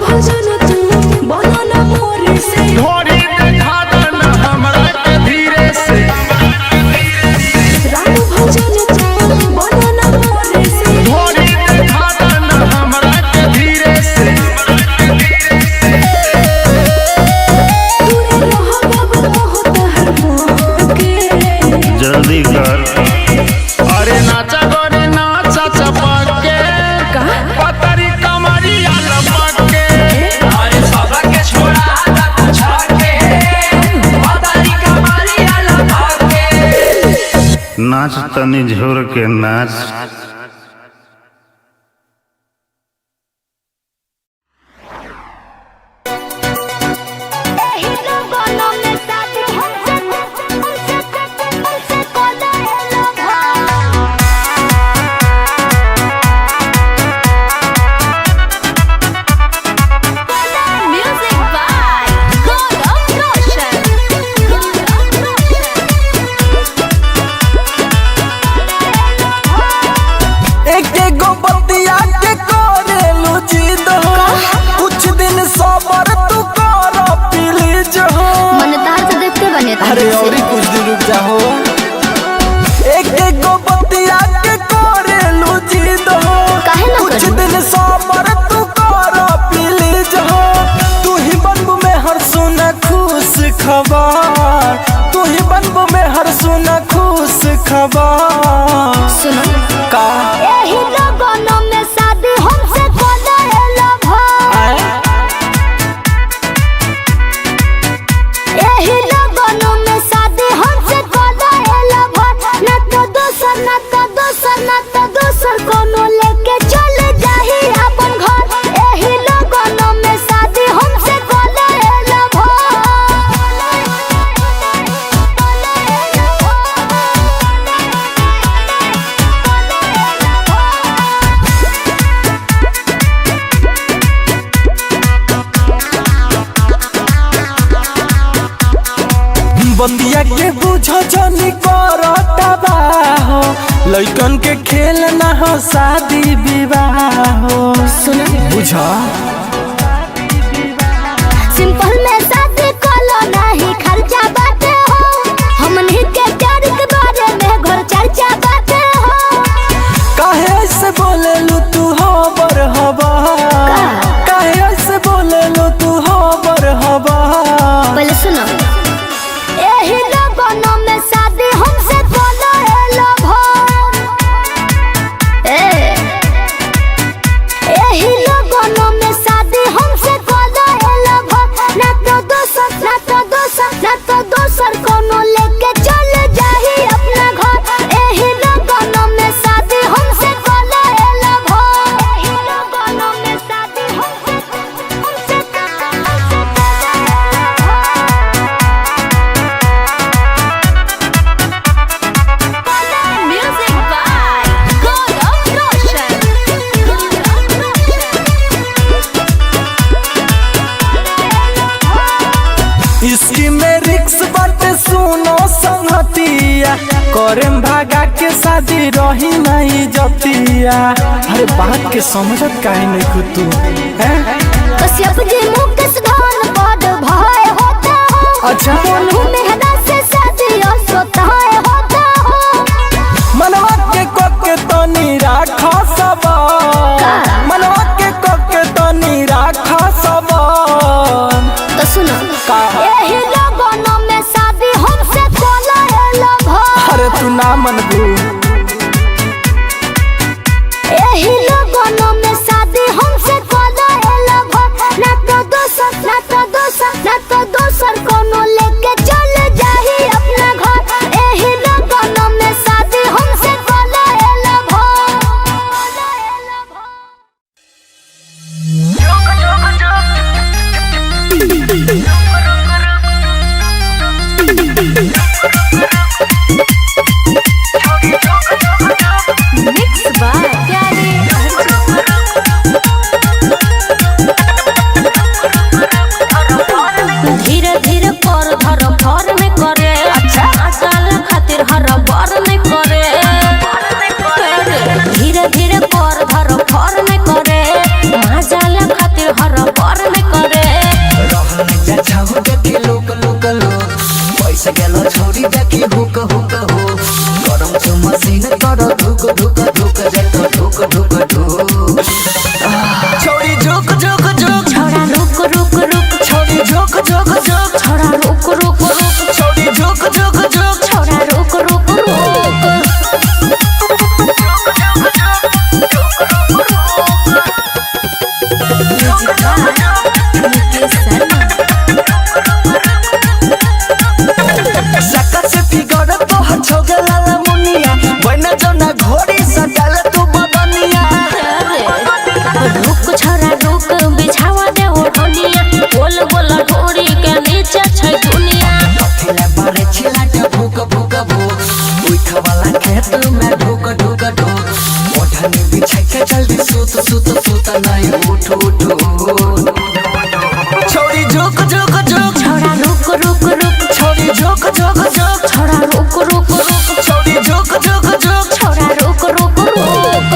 भजन तू बोलो ना मोरे से ढोरी देखा दन हमरा के धीरे से राम भजन तू बोलो ना मोरे से ढोरी देखा दन हमरा के धीरे से तूने रहा बाबू बहुत हर के जल्दी कर। अरे नाचा गोरे नाचा चपके पतरी कमरिया लपके अरे सबा के छोड़ा हाथ छके पतारी कमरिया लपके नाच तनी झोर के नाच। अरे और कुछ दिन रुक जाओ। एक एक गो बतिया के करेलू जिद हो कुछ दिन सबर तू कर प्लीज हो। तू ही बनबू में हर सुना खुश खबर तू ही बनबू में हर सुना खुश खबर। सुनो का एही लगन में शादी हमसे कोलाएला भाई एही लगन में शादी हमसे कोलाएला भाई ना तो दोसर कोनो लेके चले जाही अपन घर। एही लगन में शादी हमसे कोलाएला बतिया के बुझो जनी करता बाहो लइकन के खेल ना हो शादी विवाह हो। सुनो बुझा सिंपल में शादी कोलो नहीं खर्चा बाटे हो हमनी के प्यार के बारे में घर चर्चा बाटे हो। काहे ऐसे बोलेलू तू हबर हबा काहे ऐसे बोलेलू तू हबर हबा। पहले सुनो एही लगन में शादी हमसे कोलाएला भाई एही लगन में शादी हमसे कोलाएला भाई ना तो दोसर कोनो लेके चले जाही अपना घर। एही लगन में शादी हमसे कोलाएला भाई एही लगन में शादी हमसे Music by Gaurav Roshan. इसकी में रिक्स बाटे सुनो संगतिया करेम भागा के शादी रही नहीं जतिया। अरे बात के समझत काहे नहीं खुद तू हैं? कश्यप जी मुकेश धन पद भय होता हो अच्छा बोलू मेहरा से शादी सोता होता हो। मनवा के कोके तनी राखा सबा मनवा के कोके तनी राखा सबा। तो सुनो का एही लगन में शादी हमसे कोलाएला भाई अरे तू ना मनबू एही लगन में शादी हमसे कोलाएला भाई ना तो दोसर कोनो लेके चले जाही अपना घर। एही लगन में शादी हमसे कोलाएला Mix by प्यारे धीरे धीरे पर धर भर में करे साल खातिर हर बार में करे धीरे धीरे पर धर भर में करे खातिर हर बार मुकेश शर्मा। सका से फिगर तो हछोगे लाला मुनिया बना जना घोड़ी सटाल तू बदनिया। रुक छोरा रुक बिछावा दे ओढ़निया गोल गोल ढोरी के नीचे छै दुनिया। पथले बारे छिला के भूक भूक भूक उठ वाला खेत में ढूक ढूक ढूक ओढ़नी बिछा के जल्दी सूत सूत सूत नहीं उठ उठ। छोरी झुक झुक झुक छोरा रुक रुक रुक छोरी झुक झुक झुक छोरा रुक रुक रुक छोरी झुक झुक झुक छोरा रुक रुक रुक।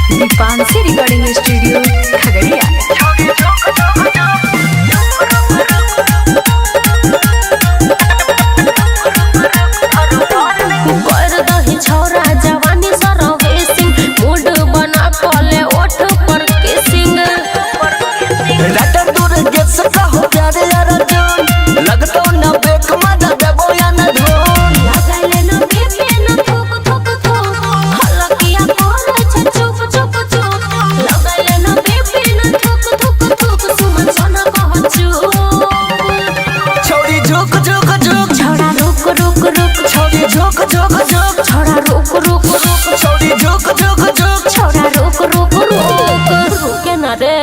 Deepanshi recording studio Khagaria. कर दही छोरा जवानी सरवेसिंग मूड बना कले ओठ पर किसिंग। रात दूर गेस का हो प्यारे यार जान लगतो न बेक मजा देबो या न धोन। लगाइले न बेबे न थुक थुक थुक हलकिया करे छ चुप चुप चुप। लगाइले न बेबे न थुक थुक थुक सुमन सोना कहचू। छोरी झुक झुक झुक छोरा रुक रुक रुक छोरी झुक झुक झुक छोरा रुक रुक रुक छोरी झुक झुक झुक छोरा रुक रुक रुक। रुके न रे।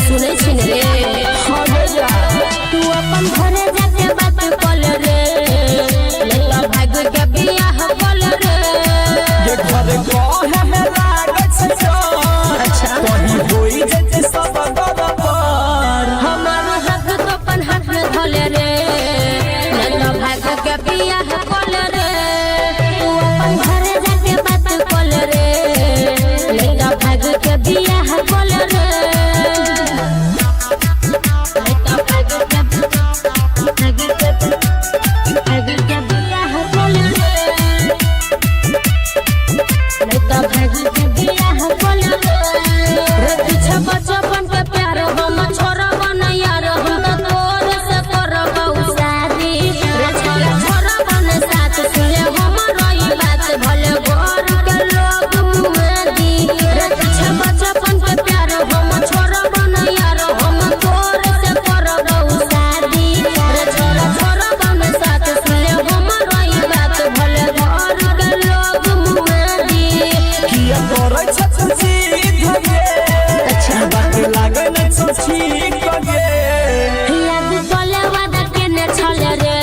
सुनै छिन रे तू अपन घरे जाके बात कल रे लैला भाग के बियाह कल रे। ये घर कहे में लागे छ चोर अच्छा कहीं होई जते सब बराबर। हमार हाथ तो अपन हाथ में धले रे लैला भाग के बियाह कल रे। तू अपन घरे जाके बात कल रे लैला भाग के बियाह कल रे। बचपन के प्यार हम छोरा बनैया हम तो तोर से करब शादी रे छोरा छोरा बन साथ सुने हम रही बात भले घर के लोग मुआदी रे पीछे बचपन के प्यार हम छोरा बनैया हम तोर से करब शादी रे छोरा छोरा बन साथ सुने हम रही बात भले घर के लोग मुआदी। किया करे छ छी धगे अच्छा बात लागे न छी कगे। याद कले वादा केने छले रे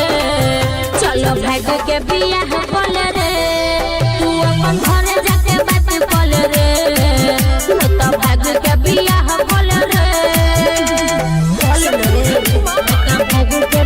चलो भाग के बियाह कल रे। तू अपन घरे जाके बात कल रे न तो भाग के बियाह कल रे। कल रे भाग के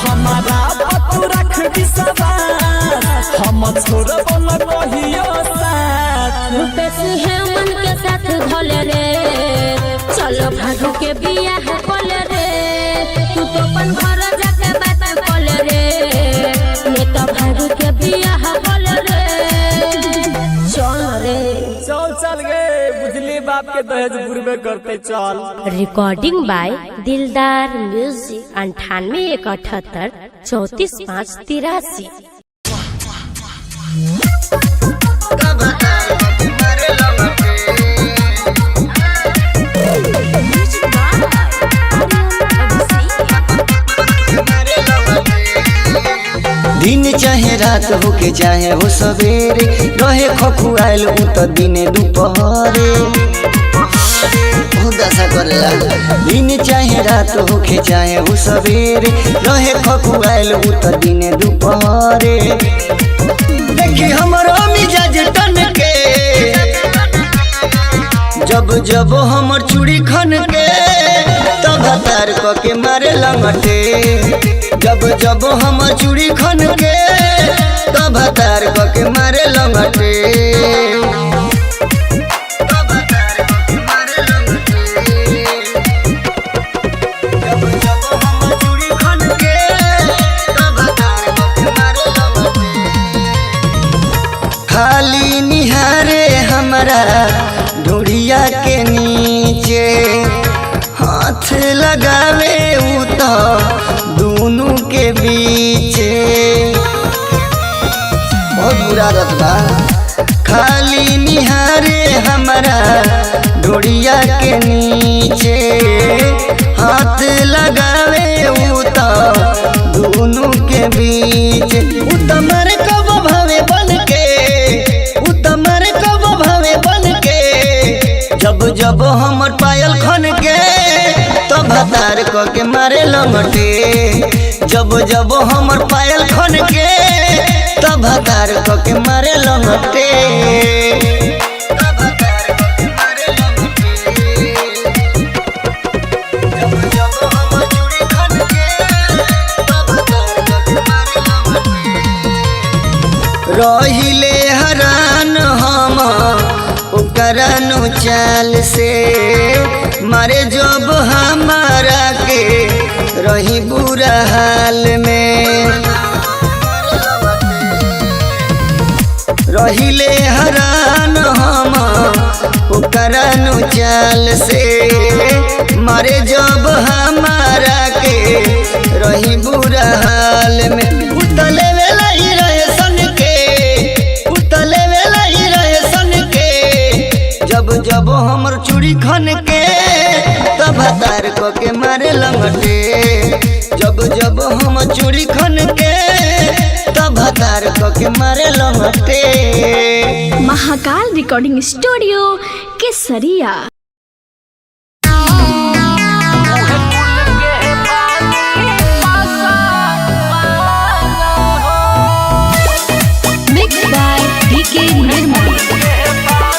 हमारा बात रख विश्वास हम छोड़ब न कहियो साथ। रुपेश है मन के साथ धले रे चलो भागो के बियाह कल रे। तू तो अपन घर जाके बात कल रे ने तो भागो के बियाह कल रे। चल रे चल गए बुझली बाप के दहेज पूर्वे करते चल। रिकॉर्डिंग बाय दिलदार म्यूजिक 98 178 34 5 83। दिन चाहे रात होके चाहे हो सवेरे रहे खखुआइल उ त दिने दुपहरे दशा करेला। दिन चाहे रात होके चाहे हो सवेरे रहे खखुआइल उ त दिने दुपहरे देखी हमरो मिजाज तन के जब जब हमर चूड़ी खन के तब तार क के मारे लंगटे जब जब हमर चूड़ी खन के तब तार क के मारे लंगटे खाली निहारे हमरा ढूढ़िया के नीचे हाथ लगावे उ तो दोनों के बीचे बहुत बुरा रतबा खाली निहारे हमरा ढूढ़िया के नीचे हाथ लगावे उ तो दोनों के बीच उतमर कब भावे बन के उतमर कब भावे बन के जब जब हमर पायल खन के तब तार क के मारे लंगटे जब जब हमर पायल खन के तब तार क के मारे लंगटे रहिले हरान हम ओकरनु चाल से मारे जब हमारा के रही बुरा हाल में रहिले हरान हम ओकरनु चाल से मारे जब हमारा के रही बुरा हाल में उतले वेला ही रहे सन के उतले वेला ही रहे सन के जब जब हमर चूड़ी खन के तब तार क के मारे लंगटे जब जब हम चूड़ी खन के तब तार क के मारे लंगटे। महाकाल रिकॉर्डिंग स्टूडियो केसरिया। Mixed by DK Nirmal.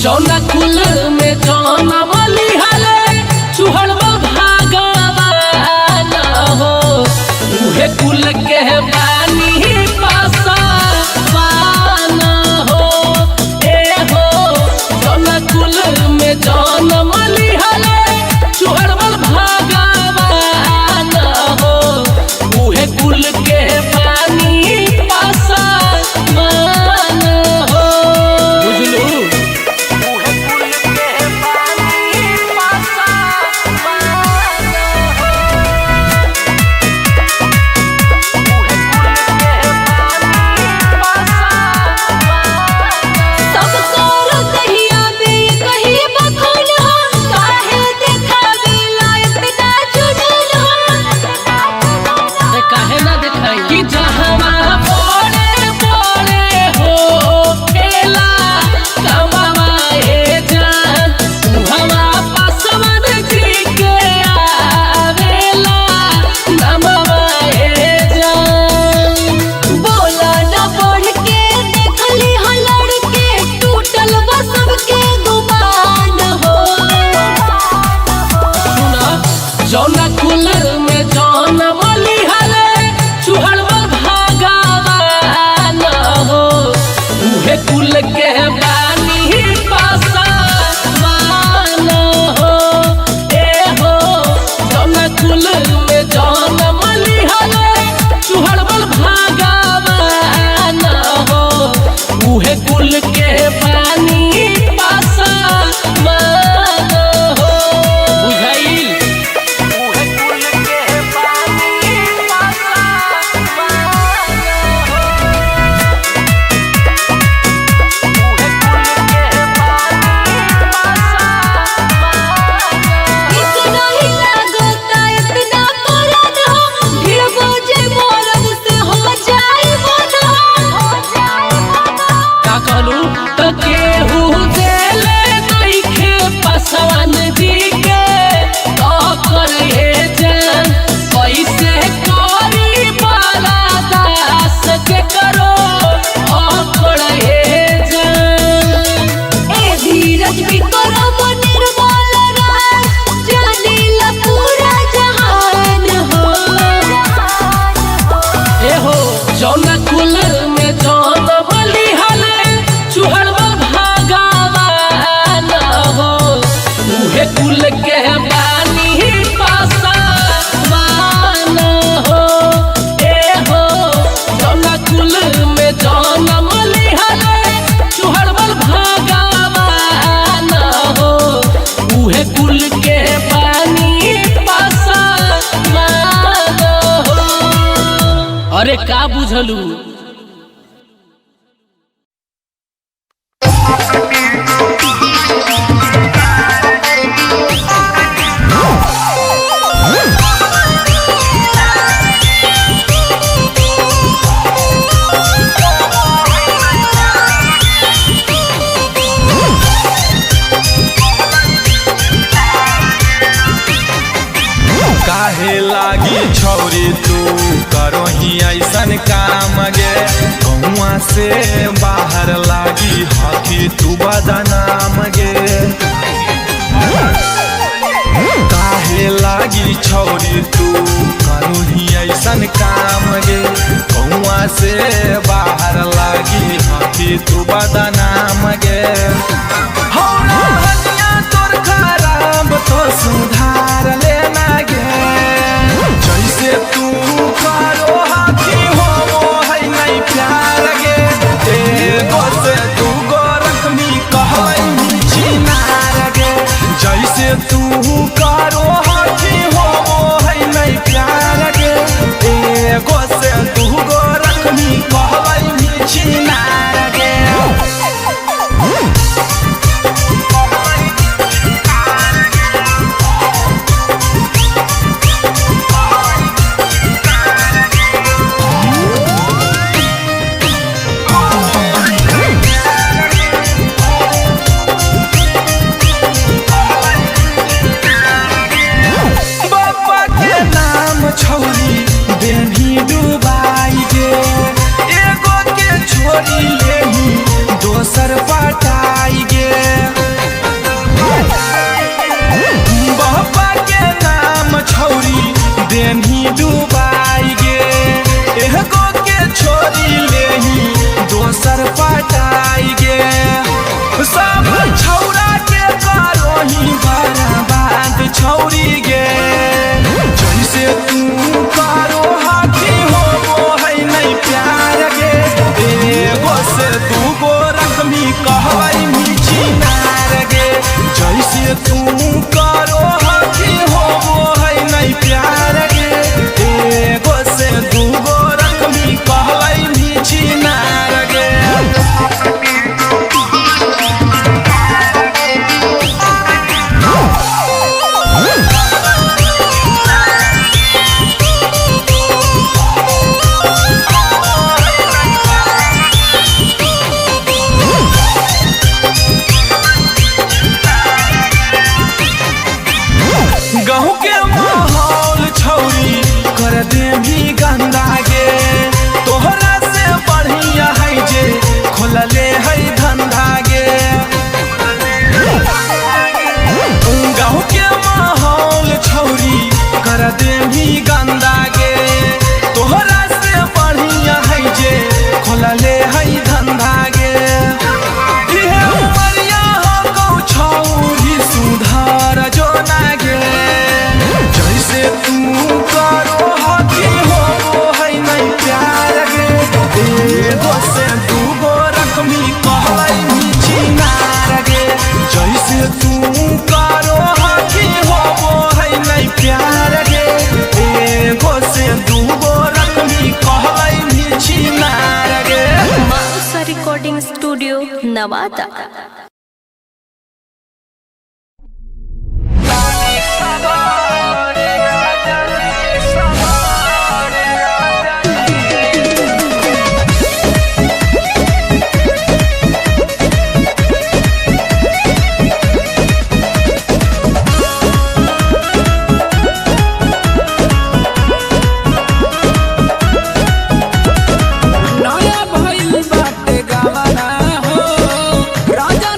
जौना कुल में जौना वाली हले चुहड़वा भागवान हो उहे कुल के बानी पासवान हो ए हो जौना कुल में जौना वाली हले चुहड़वा भागवान हो उहे कुल के बानी पासवान हो बुझलू। जौना कुलर में जौना वाली हले चुहड़वा भागवान हो उहे कुल के बानी पासवान हो ए हो जौना कुलर में जौना वाली हले उहे कुल के बानी पासवान हो ए हो जौना कुल में जन्म लिहले चुहड़बल भगवान हो उहे कुल के बानी पासवान हो। अरे का बुझलू काहे लागी छौरी तू करही ऐसन काम गे गौआ से बाहर लागी हकी तू बदनाम गे काहे लागी छौरी तू करही ऐसन काम गे गौआ से बाहर लागी हकी तू बदनाम गे तोर खराब तो सुधार लेना गे जैसे तू करो हाथी हो है नहीं प्यार गे एगो से तू गो रखमी कहई चिनार गे जैसे तू करो हाथी हो है नहीं प्यार गे एगो से तू गो रखमी कहई चिनार गे छौरी बेनी डुबाई गे एगो के छोरी लेही दोसर पटाई गे बाबा के नाम छौरी बेनी डुबाई गे एगो के छोरी लेही दोसर पटाई गे सब छौरा के करोही बर्बाद छौरी गे जैसे तू करो हाथी हो है नहीं प्यार गे एगो से तू गो रखमी कहई चिनार गे जैसे तू करो हाथी हो है नहीं प्यार गे एगो से तू गो रखमी कहई चिनार गे गहूँ के माहौल छौरी कर दे भी गंदा गे तोहरा से बढ़िया है जे खोलले है धंधा गे गहूँ के माहौल छौरी कर दे भी गंदा गे तोहरा से बढ़िया है जे खोलले है धंधा गे इहे उमरिया हो गौ छौरी सुधार जो ना गे जैसे तू करो हाथी हो है नहीं प्यार गे एगो से तू गो रखमी कहई चिनार गे जैसे तू करो हाथी हो है नहीं प्यार गे एगो से तू गो रखमी कहई चिनार गे। माउसा रिकॉर्डिंग स्टूडियो नवादा। नया भइल बाटे गावना हो राजा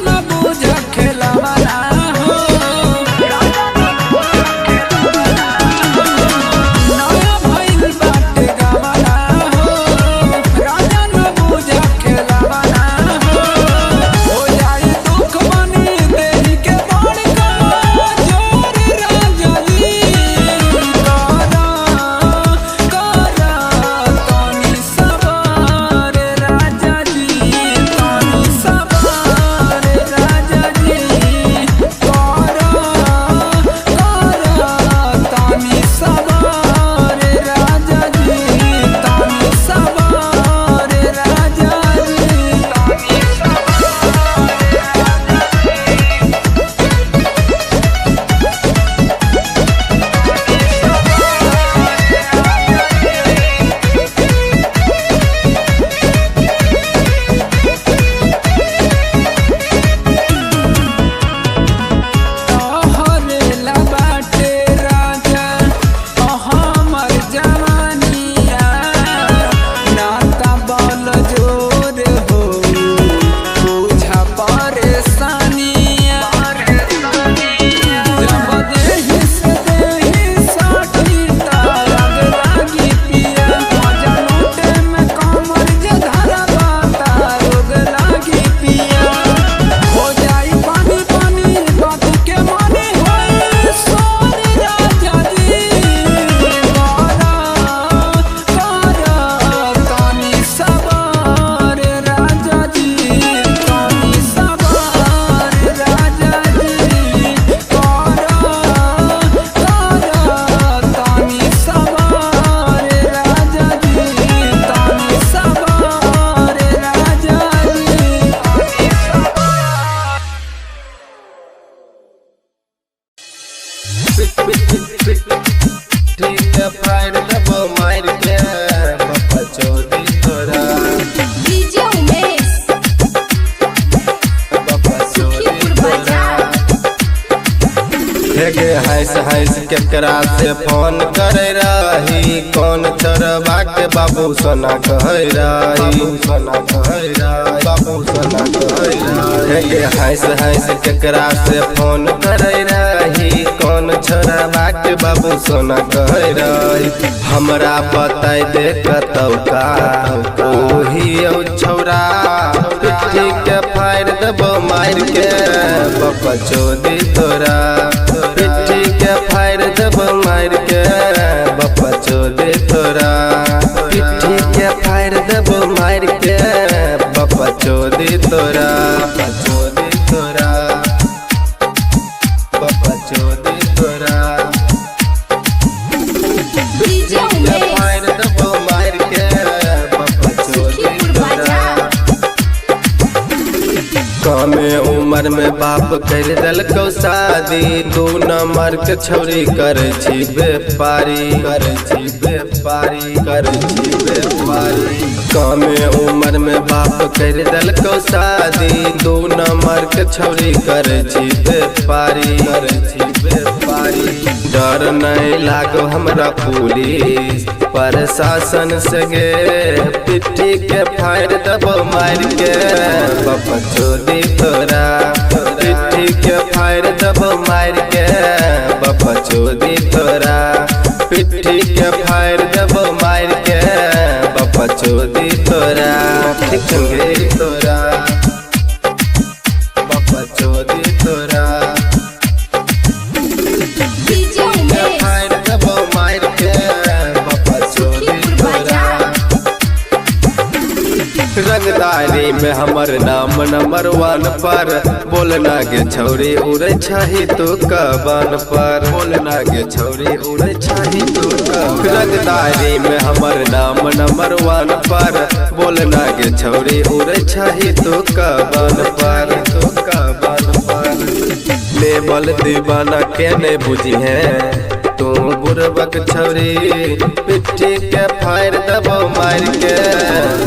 ठीक है फायर दबो मार के बाबा चोदी तोरा डीजे उमेश बाबा चोदी तोरा हेगे हंस केकरा से फोन करे रही कौन चरवा के बाबू सोना कह रही बाबू सोना कह रही हंस केकरा से फोन करे रही कौन चरवा के बाबू सोना कह रही हमरा बताई दे कतौका ओही छौरा पिट्ठी के फायर दबो मार के बाबा चोदी तोरा पिट्ठी के फायर दबो मार के बाबा चोदी तोरा पिट्ठी के फायर दबो मार के बाबा चोदी तोरा चोदी तोरा बाबा चोदी तोरा डीजे उमेश फायर दबो मार के बाबा चोदी तोरा कमे उम्र में बाप कर दलको शादी 2 नंबर के छौरी करे छी व्यापारी कमे उम्र में बाप कर दलको शादी 2 नंबर के छौरी करे छी व्यापारी डर नहीं लागो हमरा पुलिस प्रशासन से गे पिट्ठी के फायर दबो मार के बाबा चोदी तोरा पिट्ठी के फायर दबो मार के बाबा चोदी तोरा पिट्ठी के फायर दबो मार के बाबा चोदी तोरा ठीक गे तोरा बाबा चोदी तोरा डीजे उमेश फायर दबो मार के बाबा चोदी तोरा रंगदारी में हमर नाम नंबर 1 पर बोलना के छौरी उड़े छही तो कबान पर बोलना के छौरी उड़े छही तो रंगदारी में हमर नाम नंबर 1 पर बोलना के छौरी उड़े छही तो कबान पर लेबल दीवाना के नहीं बुझी है तू बुरबक छौरी पिट्ठी के फायर दबो मार के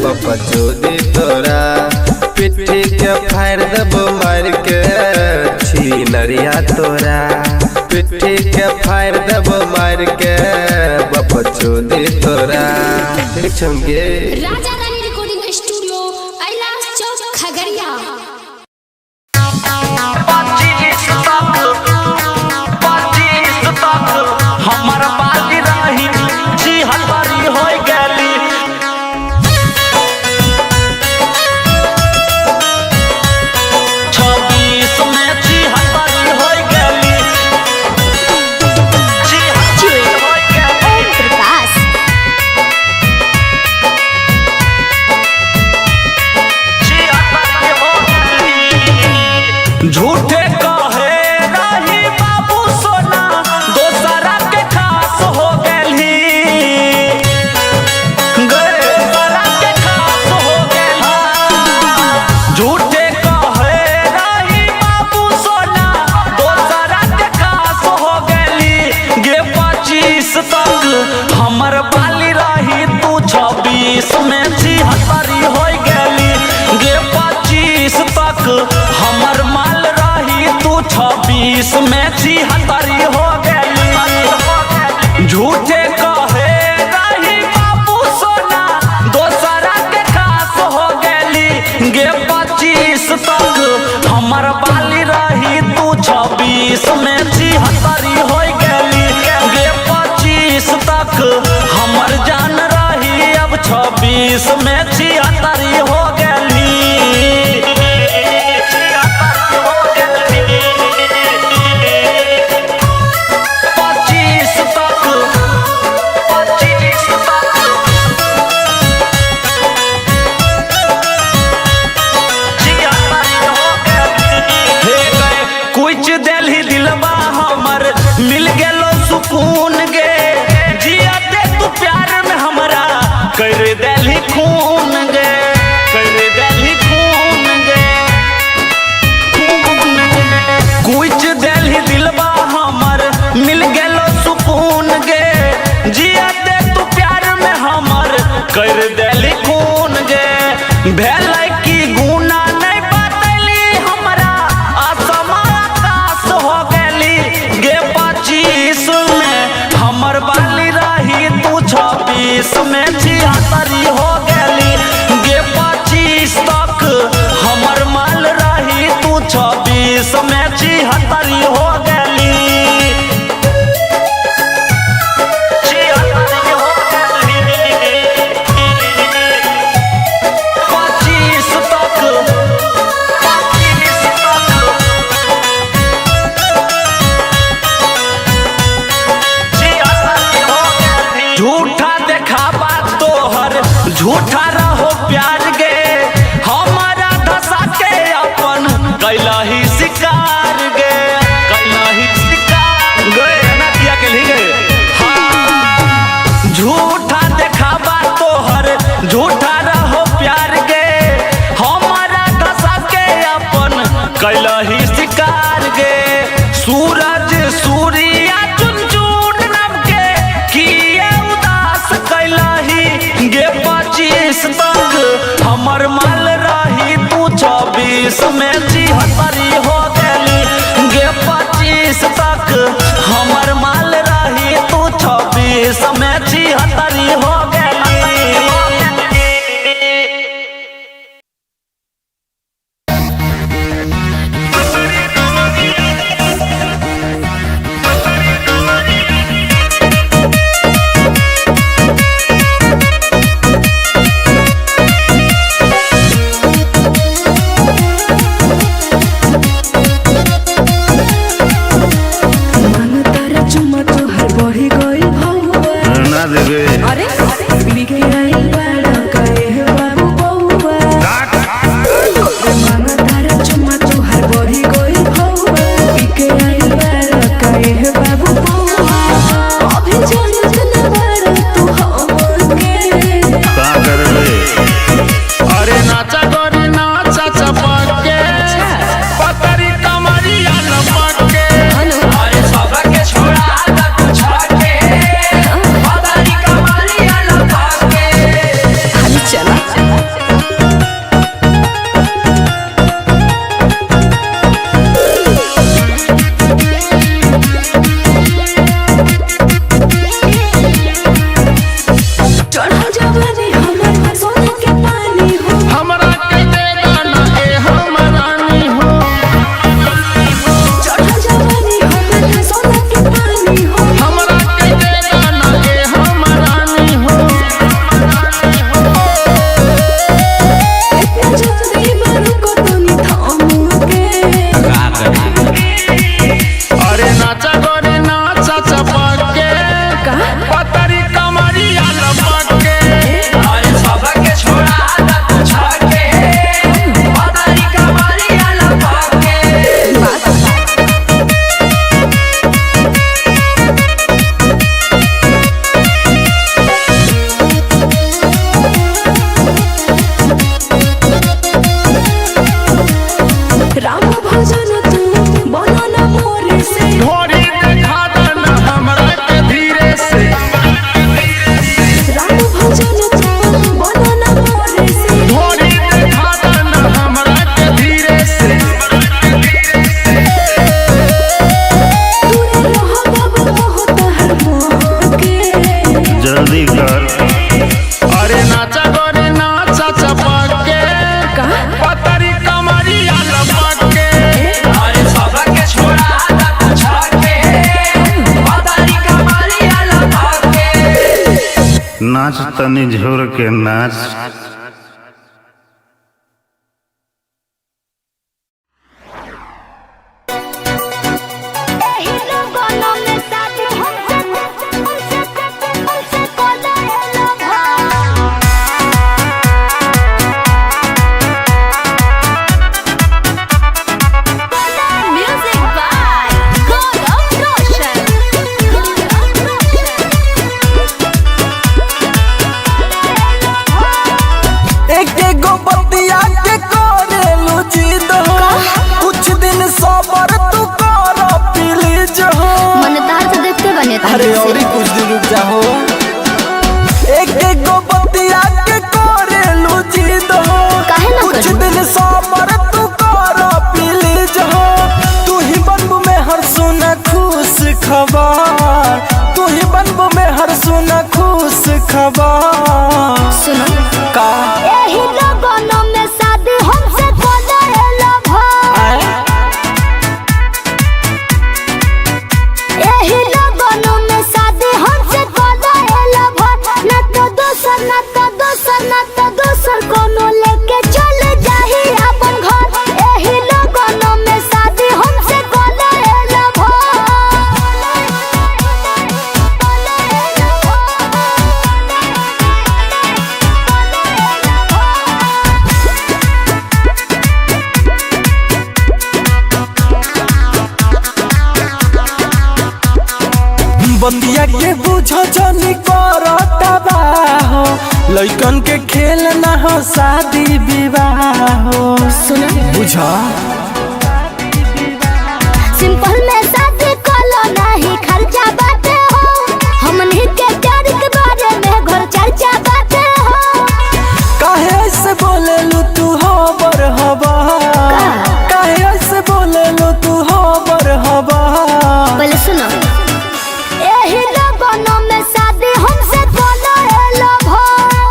बाबा चोदी तोरा पिट्ठी के फायर दबो मार के छी नरिया तोरा पिट्ठी के फायर दबो मार के बाबा चोदी तोरा ठीक छंगे राजा रानी रिकॉर्डिंग स्टूडियो कैलाश चौक खगड़िया हमर बाली रही जी हलवारी हो गली 26 में जी हलवारी हो गली जी हलवारी हो गली प्रकाश जी हलवारी हो गली झूठे कहे रही बाबू सोना दोसरा के खास हो गली दोसरा के खास हो गली झूठे कहे रही बाबू सोना दोसरा के खास हो गली गे 25 तक हमर बाली रही तू 26 में 76 हो गली गे 25 तक हमर माल रही तू 26 में 76 हो गली झूठे कहे रही बाबू सोना दोसरा के खास हो गली गे 25 तक हमर बाली रही तू 26 में 76 हो गली गे 25 तक हमर जान रही अब 26 में 76 हो गली 76 हो गली 25 तक 25 तक कुछ दिल दिलवा हमर मिल गेलो सुकून गे जिया दे तू प्यार में हमरा कर देली खून गे कर देली खून गे कुछ दिल दिलवा हमर भेलै की गुना नहीं बतैली हमरा असमा आकाश हो गेली गे 25 में हमर बाली रही तू 26 में 76 हो गेली गे 25 तक हमर माल रही तू 26 में 76 हो गेली 76 हो गेली 25 तक 25 तक झूठा देखावा तोहर झूठा रहो प्यार गे हमारा धसा के अपन कैला ही शिकार गे कैला ही शिकार गए ना किया के लिए गए हाँ झूठा देखावा तोहर झूठा रहो प्यार गे हमारा धसा के अपन कैला ही शिकार गे सूरज सूर्या चुन चुन नम के किए उदास कैला ही गे 25 तक हमर माल रही तू 26 में 76 हो गेली गे 25 तक हमर माल रही तू 26 में 76 हो गेली ना देवे का करबे अरे नाचा गोरी नाचा चपके पतरी कमरिया लपके अरे सबा के छोड़ा तक छके पतरी कमरिया लपके हमरा के दे गाना ए हमरानी हो हमरा के दे गाना ए हमरानी हो अरे नाचा गोरी नाचा चपके पतरी कमरिया लपके अरे सबा के छोड़ा तक छके पतरी कमरिया लपके राम भजन तू बनाना मोरे से ढोरी देखा देना हमरा के धीरे से राम भजन तू बनाना मोरे से ढोरी देखा देना हमरा के धीरे से दूर रहो बाबू बहुत हर मोह के जल्दी कर अरे नाचा गोरी नाचा चपके पतरी कमरिया लपके अरे सबा के छोड़ा तक छके पतरी कमरिया लपके नाच तनी झोर के नाच म्यूजिक बाय गौरव रोशन खबर तू ही बनबो में हर सुना खुश खबर सुनो का एही लगन में शादी हमसे कोलेला भाई एही लगन में शादी हमसे कोलेला भाई ना तो दोसर ना तो दोसर ना तो दोसर कोनो लेके चल जाही अपन घर एही लगन में शादी हमसे कोलेला बतिया के बुझो जनी करता हो लइकन के खेल ना हो शादी विवाह हो सुनो बुझा सिंपल में शादी कोलो नहीं खर्चा बाटे हो हमनी के प्यार के बारे में घर चर्चा बाटे हो काहे ऐसे बोले लू तू हो बर हवा काहे ऐसे बोले लू तू हो बर हवा पहले सुनो एही लगन में शादी हमसे कोलेला भाई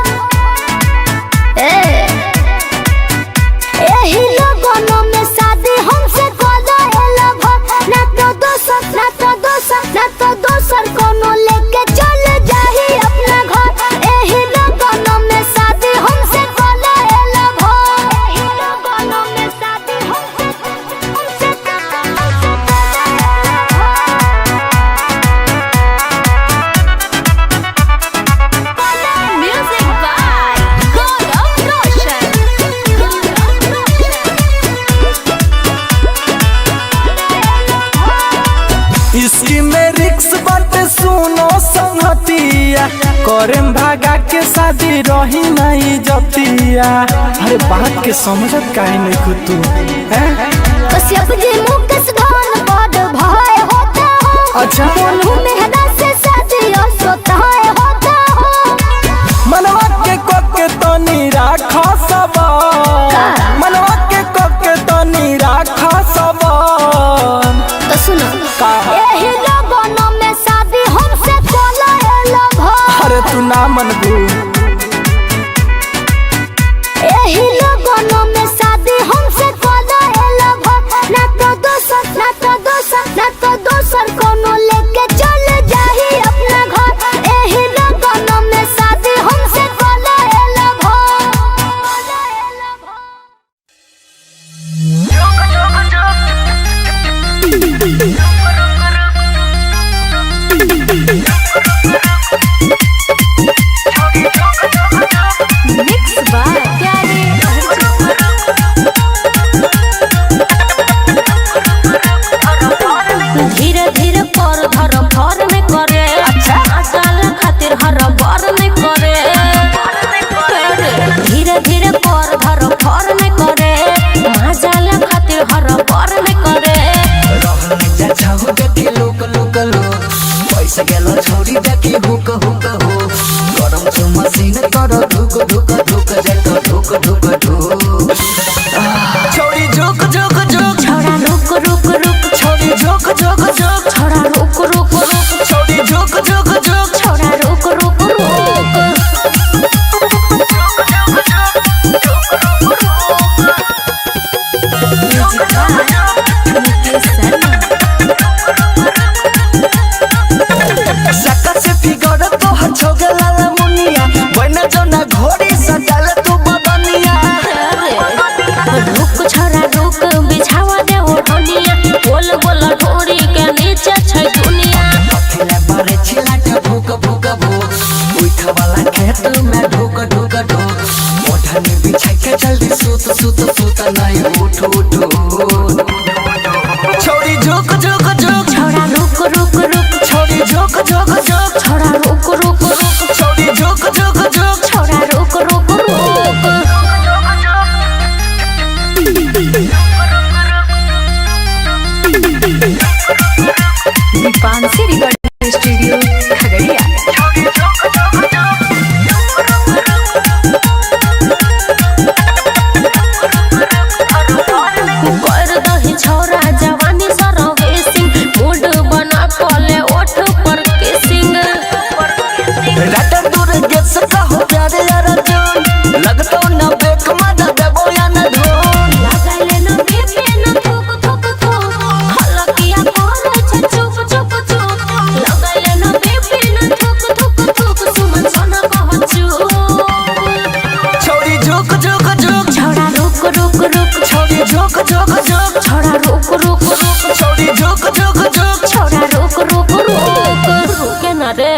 एही लगन में शादी हमसे कोलेला भाई ना तो दोसर ना तो दोसर ना तो दोसर कोनो लेके चल जाही अपना घर एही लगन में शादी हमसे कोलेला भाई एही लगन में शादी हमसे म्यूजिक बाय गौरव रोशन इसकी में रिक्स बाटे सुनो संगतिया करेम भागा के शादी रही नहीं जतिया अरे बात के समझत काहे नहीं खुद तू हैं कश्यप जी मुकेश धन बड़ भय होता हो अच्छा दोनों मेहरा से शादी सोता होता हो मनवा के कोके तनी राखा सबा मनवा के कोके तनी राखा सबा तो सुनो का एही लगन में शादी हमसे कोलेला भाई अरे तू ना मनबू एही लगन में शादी हमसे कोलेला भाई ना तो दोसर ना तो दोसर ना तो दोसर कोनो लेके चल जाही अपना घर एही लगन में शादी हमसे कोलेला भाई मिक्स बाय प्यारे धीरे धीरे पर धर भर में करे अच्छा साल खातिर हर बार में करे धीरे धीरे पर धर भर में करे महाजाल खातिर हर बार में करे पैसा गेलो छोड़ी देखी हुक हुक हो गरम छु मशीन कर धुक धुक धुक जातो धुक धुक धुक छोड़ी झुक झुक झुक छोड़ा रुक रुक रुक छोड़ी झुक झुक झुक छोड़ा रुक रुक रुक छोड़ी झुक झुक झुक छोड़ा रुक रुक रुक सका से फिगर तो हर छोगला ला मुनिया बना जो ना घोड़ी सजाल तू बदनिया रुक छोड़ा रुक बिछावा दे ओढ़निया बोल बोल ढोरी के नीचे छै दुनिया पथिला बारे छिलाट भूक भूक भूक उठा वाला खेत में ढुक ढुक ढुक ओढ़नी बिछाई के जल्दी सूत सूत सूत नहीं उठ उठ छोड़ी झुक झुक झुक छोड़ा रुक रुक रुक छोड़ी झुक झुक झुक छोड़ा रुक रुक रुक छोड़ी झुक झुक झुक छोड़ा रुक रुक रुक दीपांशी रिकॉर्डिंग स्टूडियो खगड़िया कर दही छोरा जवानी सरवेसिंग मूड बना कॉले ओठ पर किसिंग रात दूर गेस का हो प्यारे यार जान लगतो ना बेक मजा देबो या न धोन लगाइले न बेबे न थुक थुक थुक हलकिया करे छ चुप चुप चुप लगाइले न बेबे न थुक थुक थुक सुमन सोना कह चुप छोड़ी झुक झुक झुक छोड़ा रुक रुक रुक छोड़ी झुक झुक झुक छोड़ा रुक रुक रुक छोड़ी झुक झुक झुक छोड़ा रुक रुक रुक रुके न रे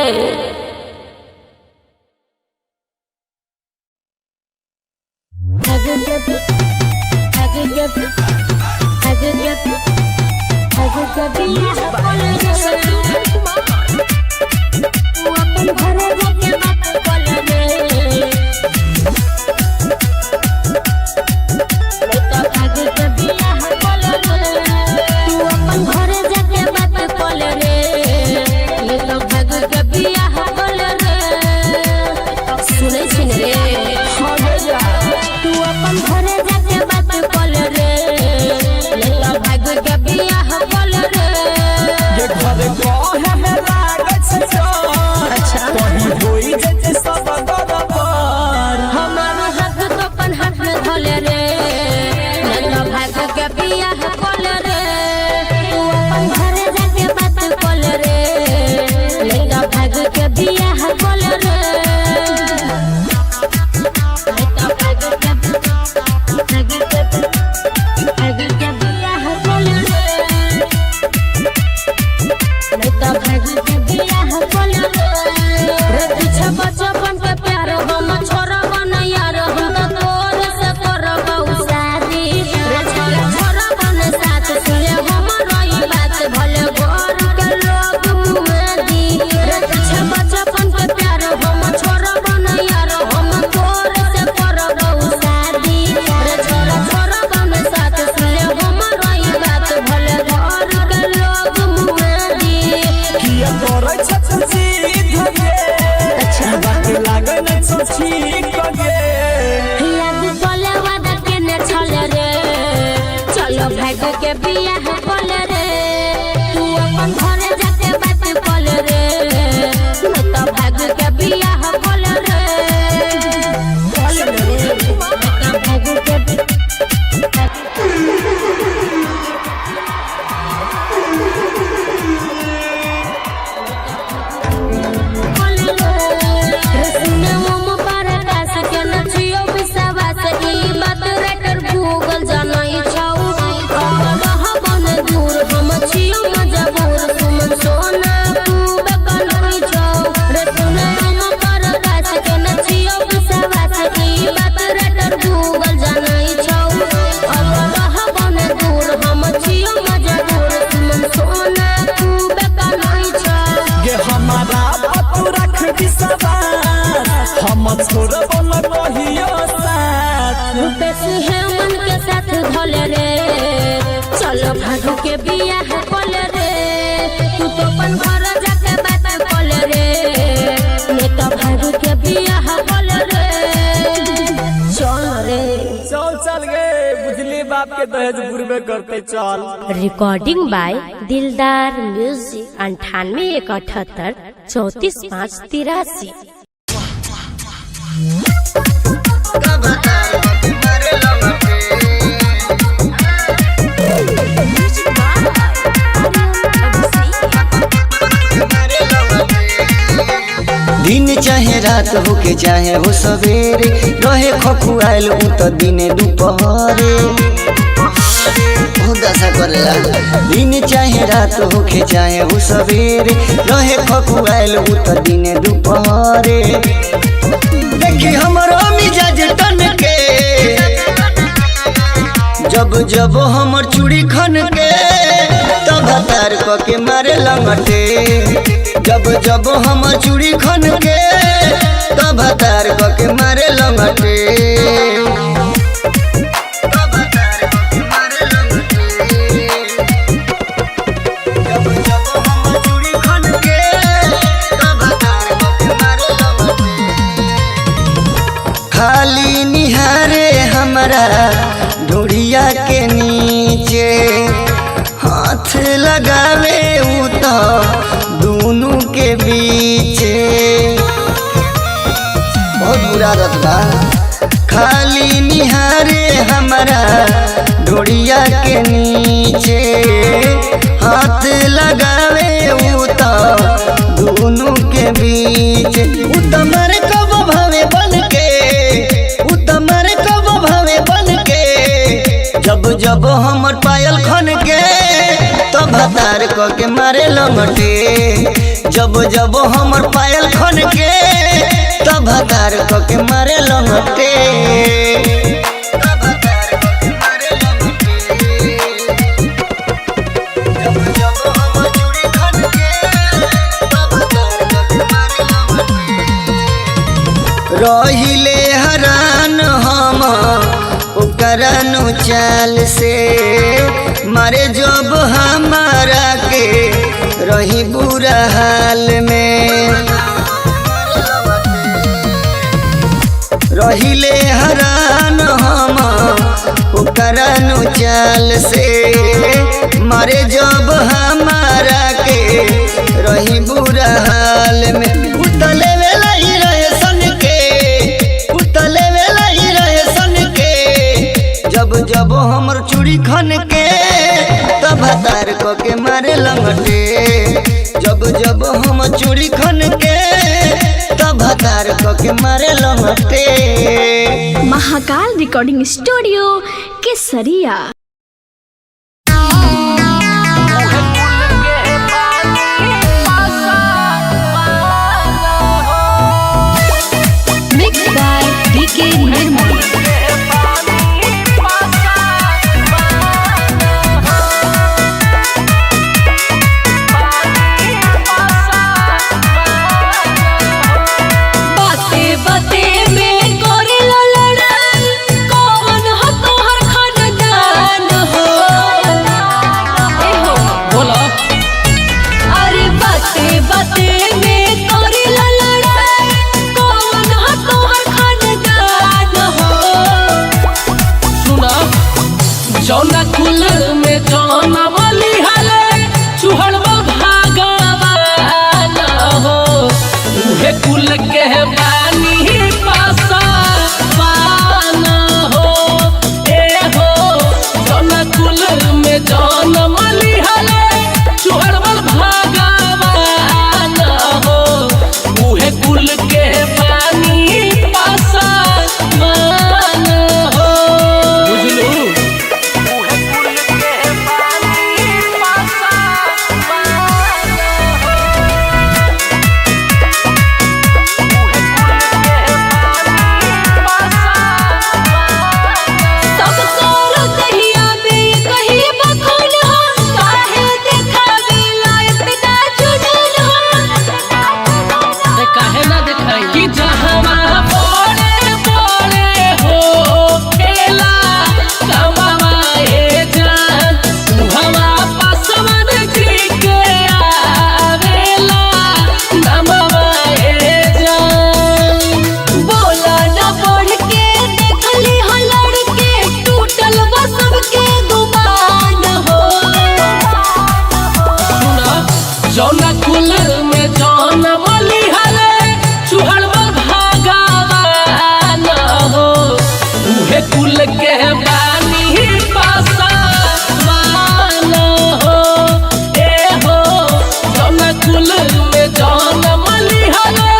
चलो भागो के बिया है कल रे तू तो अपन घर जाके बात कल रे मैं तो भागो के बिया है कल रे चल रे चल गए बुझली बाप के दहेज बुरबे करते चल। रिकॉर्डिंग बाय दिलदार म्यूजिक 98 178 34 5 83। दिन चाहे रात हो के चाहे हो सवेरे रहे खखुआल उ तो दिने दुपहरे दशा करेला। दिन चाहे रात हो के चाहे हो सवेरे रहे खखुआल उ तो दिने दुपहरे देखी हमरो मिजाज तन के जब जब हमर चूड़ी खन के तब तार क के मारे लंगटे जब जब हम चूड़ी खन के तब तार क के मारे लंगटे जब जब हम चूड़ी खन के तब तार क के मारे लंगटे खाली निहारे हमरा ढूढ़िया के नीचे हाथ लगावे उ तो दोनों के बीच बहुत बुरा रतबा खाली निहारे हमारा ढोड़िया के नीचे हाथ लगावे उ तो दोनों के बीच उतमर कब भावे बन के उतमर कब भावे बन के जब जब हमर पायल खन के तो भतार को के मारे लंगटे जब जब हमर पायल खन के तो भतार को के मारे लंगटे रहिले हरान हम करनु चाल से मारे जब हमारा के रही बुरा हाल में रहिले हरान हम करनु चाल से मारे जब हमारा के रही बुरा हाल में उतले वेला ही रहे सन के उतले वेला ही रहे सन के जब जब हमर चूड़ी खन के तब भतार को के मारे लंगटे जब जब हम चूड़ी खन के तब भतार को के मारे लंगटे महाकाल रिकॉर्डिंग स्टूडियो केसरिया। Mixed by DK Nirmal. जौना कुल में जौना बलि हले चुहड़वा भागवान हो उहे कुल के बानी पासवान हो ए हो जौना कुल में जौना बलि हले चुहड़वा भागवान हो उहे कुल के बानी पासवान हो बुझलू। जौना कुल में जौना बलि हले चुहड़वा भागवान हो उहे कुल के बानी पासवान हो ए हो जौना कुल में जौना बलि हले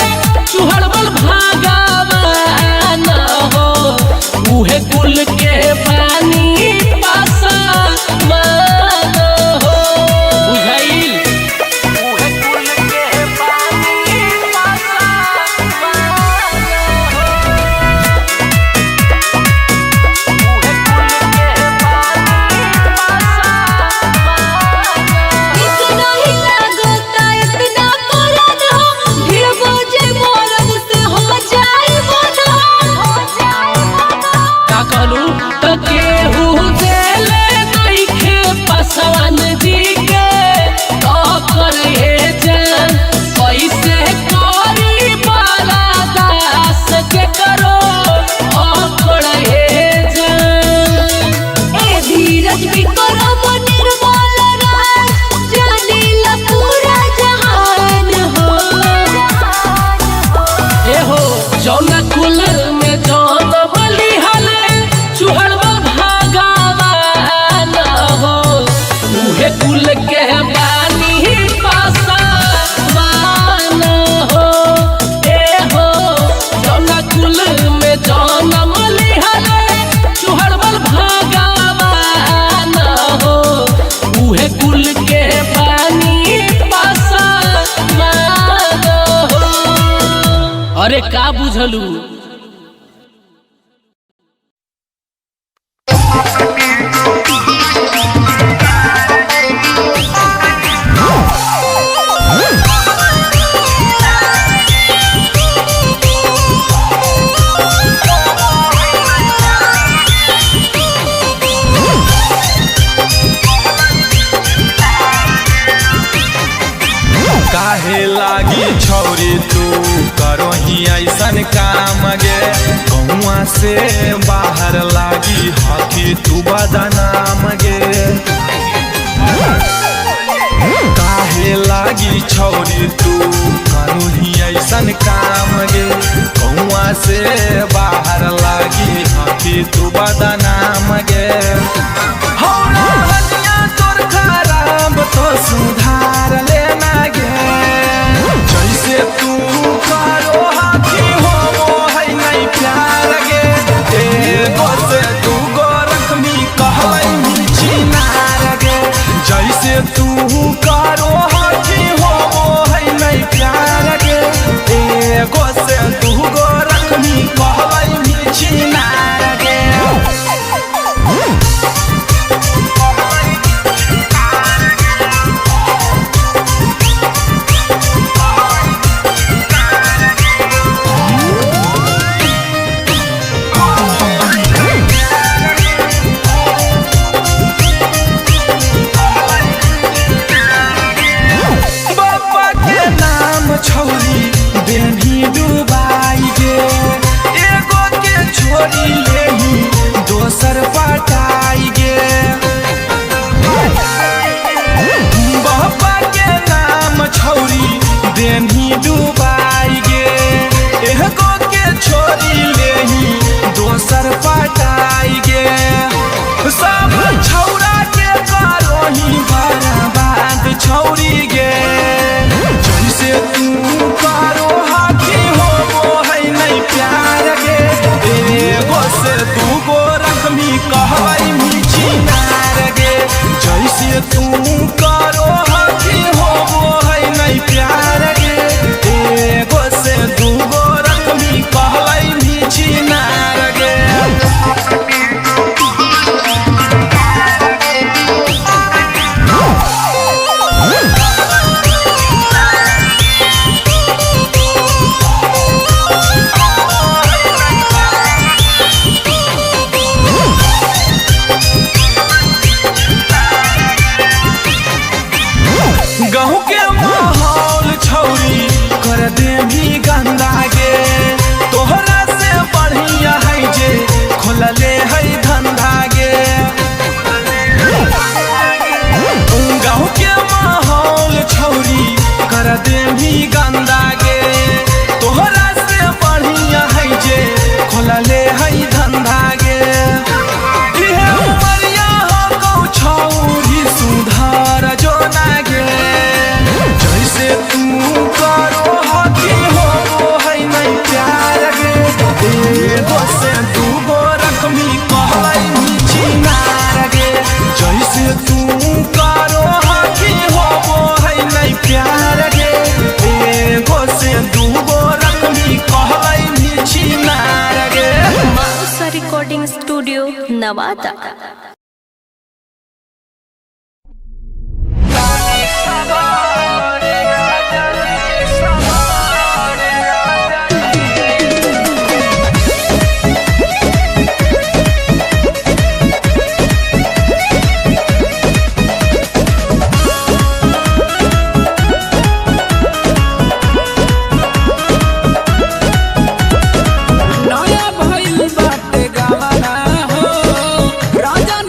चुहड़वा भागवान हो उहे कुल के बानी पासवान हो बुझाइल। अरे का बुझलू? काहे लागी छौरी तू करही ऐसन काम गे, गौआ से बाहर लागी हकी तू बदनाम गे। काहे लागी छौरी तू करही ऐसन काम गे, गौआ से बाहर लागी हकी तू बदनाम गे। तोर खराब तो सुधार लेना गे, जैसे तू करो हाथी हो है नहीं प्यार गे। एगो से तू गो रखमी कहलाई चिनार गे, जैसे तू करो हाथी हो है नहीं प्यार गे। एगो से तू गो रखमी कहलाई चिनार गे। छौरी बेनी डुबाई गे, एगो के छोरी लेही दोसर पटाई गे। बाबा के नाम छौरी बेनी डुबाई गे, एगो के छोरी लेही दोसर पटाई गे। सब छौरा के करोही बर्बाद छौरी गे, जैसे तू करो हाथी हो है नहीं प्यार गे। एगो से तू गो रखमी कहलाई चिनार गे, जैसे तू करो हाथी हो है नहीं प्यार गे। एगो से तू गो रखमी कहलाई चिनार गे। गहूँ के माहौल छौरी कर दे भी गंदा गे, तोहरा से बढ़िया है जे खोलले है धंधा गे। गहूँ के माहौल छौरी कर दे भी गंदा गे, तोहरा से बढ़िया है जे खोलले है धंधा गे। इहे उमरिया हो गौ छौरी सुधार जो ना गे, जैसे तू करो हाथी हो है नहीं प्यार गे। एगो से तू गो रखमी कहलाई चिनार गे, जैसे तू करो हाथी हो है नहीं प्यार गे। एगो से तू गो रखमी कहलाई चिनार गे। माउसा रिकॉर्डिंग स्टूडियो नवादा। नया भइल बाटे गाना हो, राजा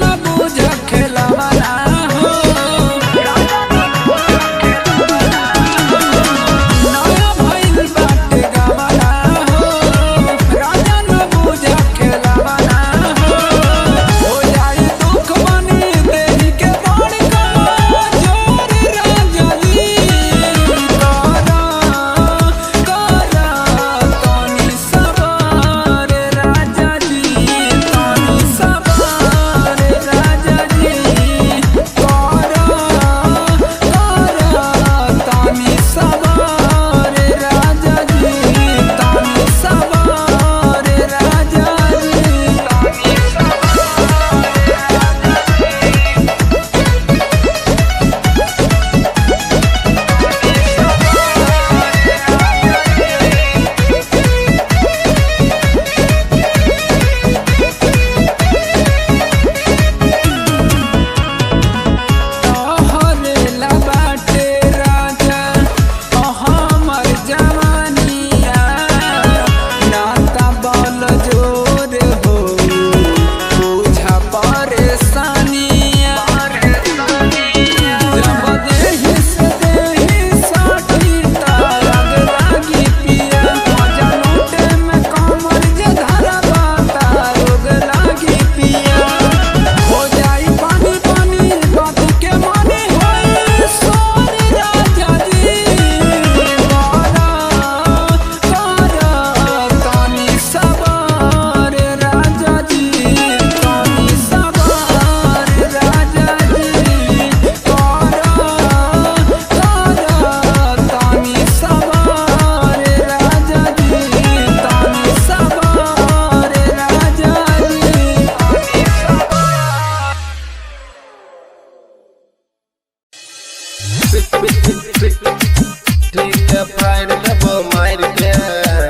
के फाड़ देबो मार के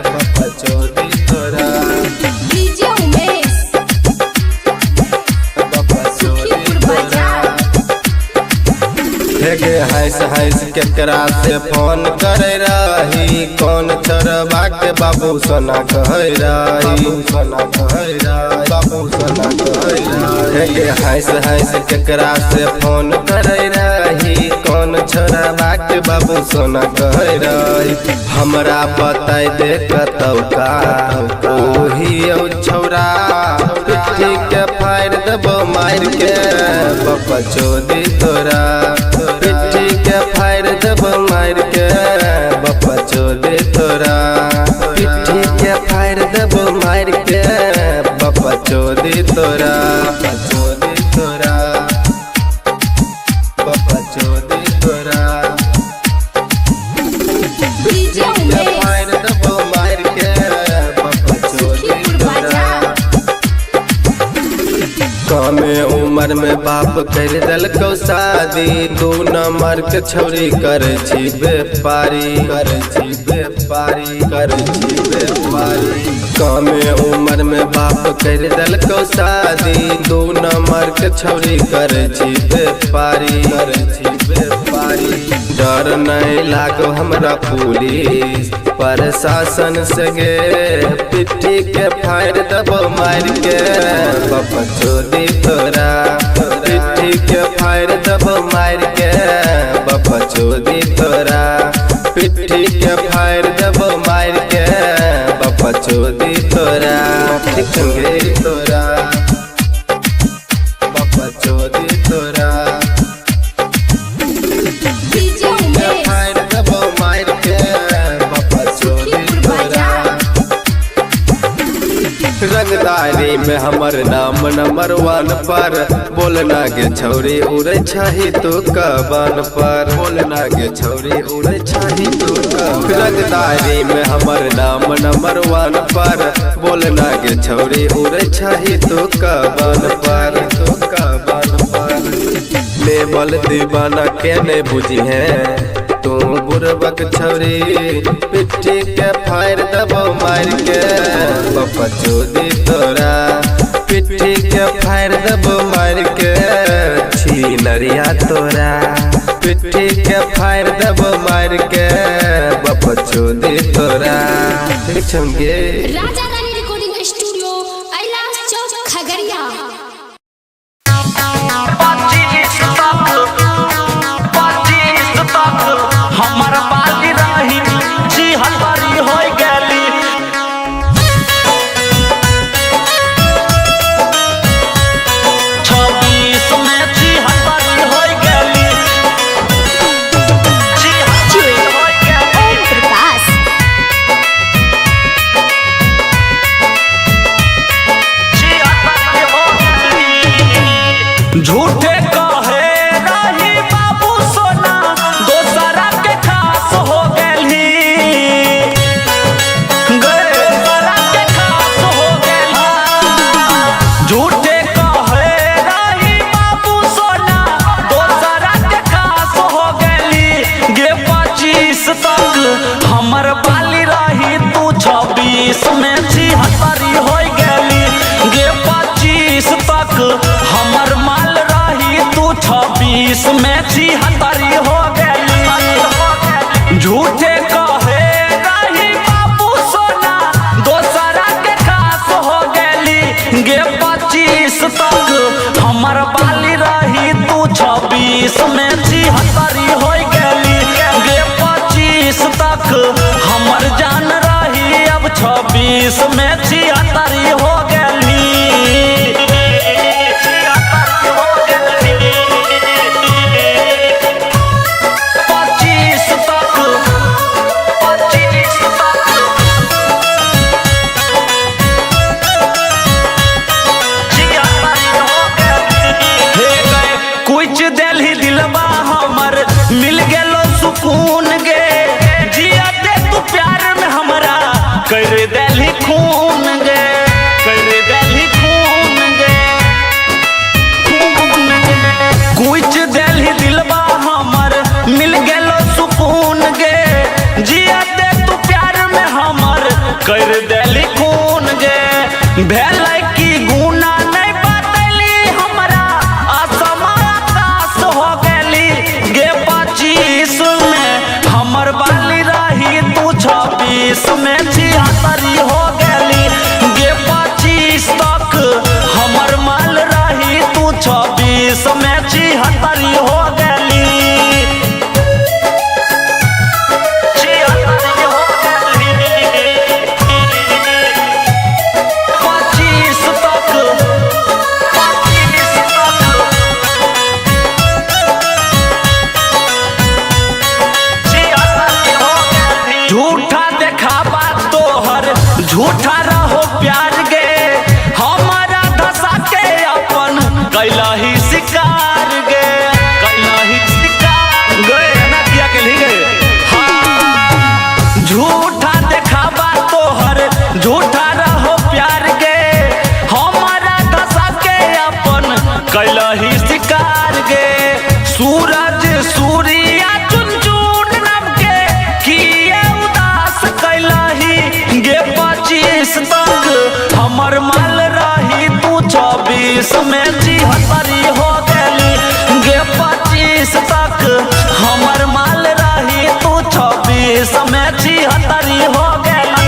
बाबा चोदी तोरा डीजे उमेश बाबा चोदी तोरा हेगे हंस केकरा से फोन करे रही कौन छोरबा के बाबू सोना कहे रही सोना कहे रही बाबू सोना कहे रही हेगे हंस केकरा से फोन करे रही कौन छोरबा के बाबू सोना कहे रही हमरा बताई दे कतौका ओही छौरा पिट्ठी के फाड़ देबो मार के बाबा चोदी तोरा पिट्ठी के फाड़ देबो मार के बाबा चोदी तोरा पिट्ठी के फाड़ देबो मार के बाबा चोदी तोरा बाबा चोदी तोरा बाबा चोदी तोरा डीजे उमेश फाड़ देबो मार के बाबा चोदी तोरा कमे उम्र में बाप कर दलको शादी 2 नंबर के छौरी करे छी व्यापारी करे छी व्यापारी करे छी व्यापारी कमे उम्र में बाप कर दलको शादी 2 नंबर के छौरी करे छी व्यापारी करे छी व्यापारी डर नहीं लागो हमरा पुलिस प्रशासन से गे पिट्ठी के फाड़ देबो मार के बाबा चोदी तोरा पिट्ठी के फाड़ देबो मार के बाबा चोदी तोरा पिट्ठी के फाड़ देबो मार के बाबा चोदी तोरा ठीक गे तोरा बाबा चोदी तोरा डीजे उमेश फाड़ देबो मार के बाबा चोदी तोरा रंगदारी में हमर नाम नंबर 1 पर बोलना के छौरी उड़े छही तू कबान पर बोलना के छौरी उड़े छही तू कबान रंगदारी में हमर नाम नंबर 1 पर बोलना के छौरी उड़े छही तू कबान पर तू कबान पर लेवल दीवाना के नहीं बुझी है तू बुरबक छौरी पिट्ठी के फाड़ देबो मार के बाबा चोदी तोरा पिट्ठी के फाड़ देबो मार के छीनरिया तोरा पिट्ठी के फाड़ देबो मार के बाबा चोदी तोरा ठीक छंगे राजा रानी रिकॉर्डिंग स्टूडियो कैलाश चौक खगड़िया 25 तक हमर बाली रही जी हमारी हो गेली 26 में जी हमारी हो गेली जी हमारी हो गेली प्रकाश जी हमारी हो गेली झूठे कहे रही बाबू सोना दोसरा के खास हो गेली दोसरा के खास हो गेली झूठे कहे रही बाबू सोना दोसरा के खास हो गेली गे 25 तक हमर बाली रही तू 26 में 76 हो गेली गे 25 तक हमर माल रही तू 26 में 76 हो गेली झूठे कहे रही बाबू सोना दोसरा के खास हो गेली गे 25 तक हमर बाली रही तू 26 में 76 हो गेली गे 25 तक हमर जान रही अब 26 में 76 हो गेली 76 हो गेली 25 तक कर देली खून गे भेल की गुना नहीं बतली हमरा असमान आकाश हो गेली गे 25 में हमर बाली रही तू 26 में 76 हो गेली गे 25 तक हमर माल रही तू 26 में 76 हो गेली झूठा देखावा तोहर झूठा रहो प्यार गे हमारा धसा के अपन कैला ही शिकार गे कैला ही शिकार गए ना किया के ली गए हाँ झूठा देखावा तोहर झूठा रहो प्यार गे हमारा धसा के अपन कैला ही शिकार गे सूरज सूर्या चुन चुन नम के किए उदास कैलही गे 25 तक हमर माल रही तू 26 में 76 हो गेली गे 25 तक हमर माल रही तू 26 में 76 हो गेली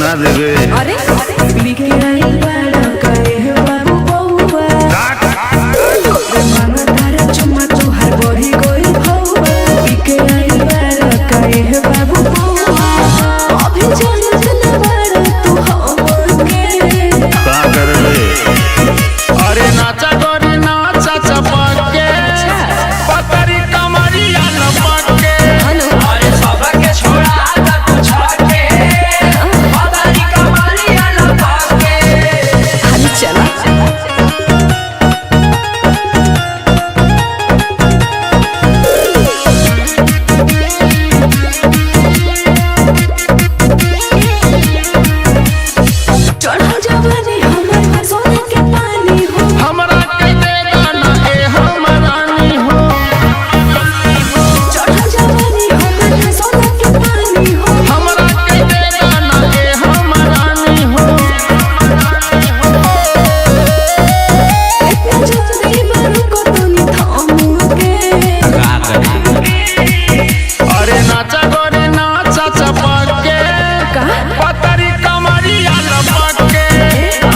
ना देवे का करबे अरे नाचा गोरी नाचा चपके पतरी कमरिया लपके अरे सबके छोड़ा द कुछ के पतरी कमरिया लपके हमरा के दे गाना ए हमरानी हो हमरा के दे गाना ए हमरानी हो अरे नाचा गोरी नाचा चपके पतरी कमरिया लपके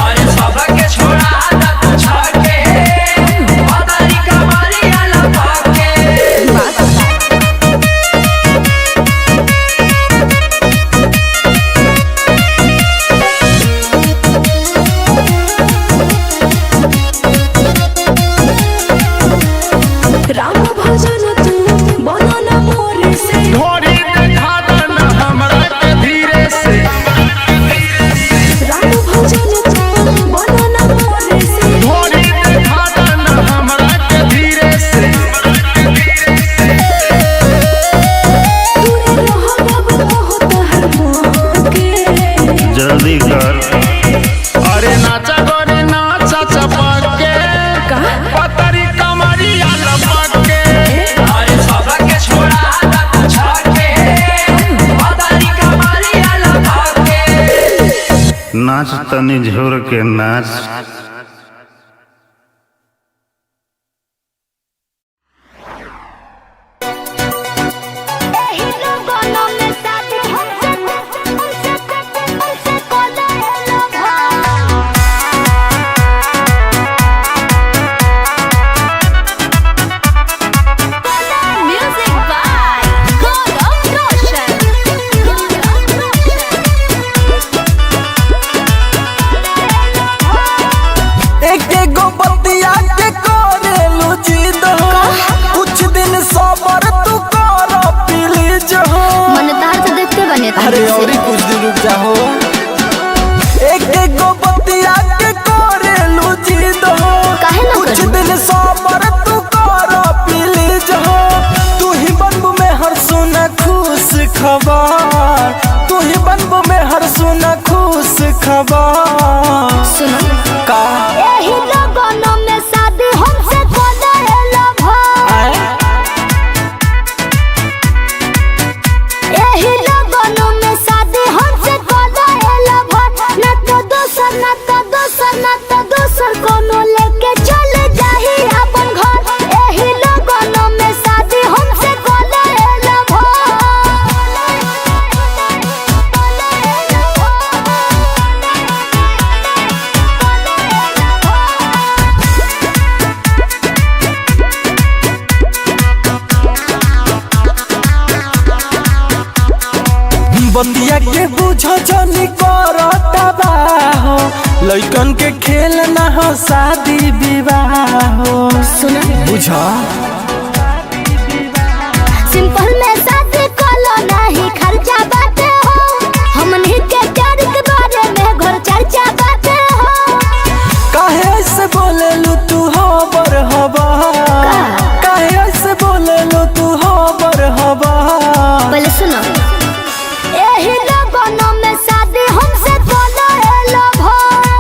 अरे सबके छोड़ा द कुछ के पतरी कमरिया लपके राम भजन तू बनना मोरे से ढोरी देखा देना हमरा के धीरे से राम भजन तू बनना मोरे से ढोरी देखा देना हमरा के धीरे से दूर रहो बाबू बहुत हर मोह के जल्दी कर अरे नाचा गोरी नाचा चपके पतरी कमरिया लपके अरे सबके छोड़ा द कुछ के पतरी कमरिया लपके नाच तनी झोर के नाच Music by Gaurav Roshan. खबर सुनो का एही लगन में शादी हमसे कोलेला भाई एही लगन में शादी हमसे कोलेला भाई ना तो दोसर ना तो दोसर ना तो दोसर कोनो लेके चल जाही अपन घर एही लगन में शादी हमसे कोलेला बतिया के बुझो जनी करता हो लइकन के खेल ना हो शादी विवाह हो सुना बुझा सिंपल में शादी कोलो नहीं खर्चा बाटे हो हमनी के प्यार के बारे में घर चर्चा बाटे हो काहे ऐसे बोले लू तू हबर हबा काहे ऐसे बोले लू तू हबर हबा पहले सुनो एही लगन में शादी हमसे कोलेला भाई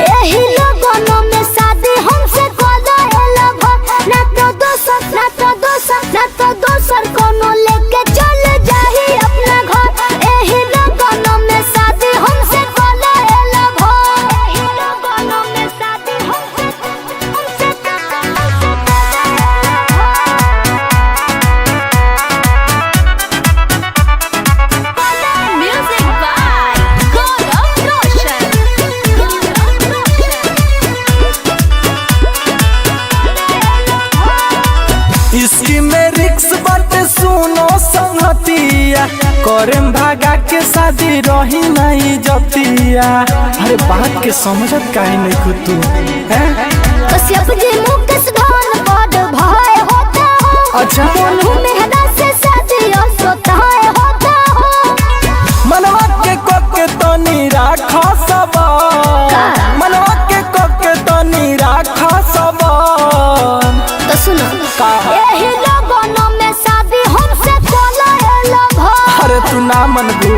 एही लगन में शादी हमसे कोलेला भाई ना तो दोसर ना तो दोसर ना तो दोसर कोनो लेके चल जाही अपना घर एही लगन में शादी हमसे कोलेला भाई एही लगन में शादी हमसे Music by Gaurav Roshan. इसकी में रिक्स बाटे सुनो संगतिया करेम भागा के शादी रही नहीं जतिया अरे बात के समझत काहे नहीं खुद तू हैं कश्यप जी मुकेश धन बड़ भय होता हो अच्छा दोनों मेहरा से शादी सोता होता हो मनवा के कोके तनी राखा सब मनवा के कोके तनी राखा सब तो सुनो का एही लगन में शादी हमसे कोलेला भाई अरे तू ना मनबू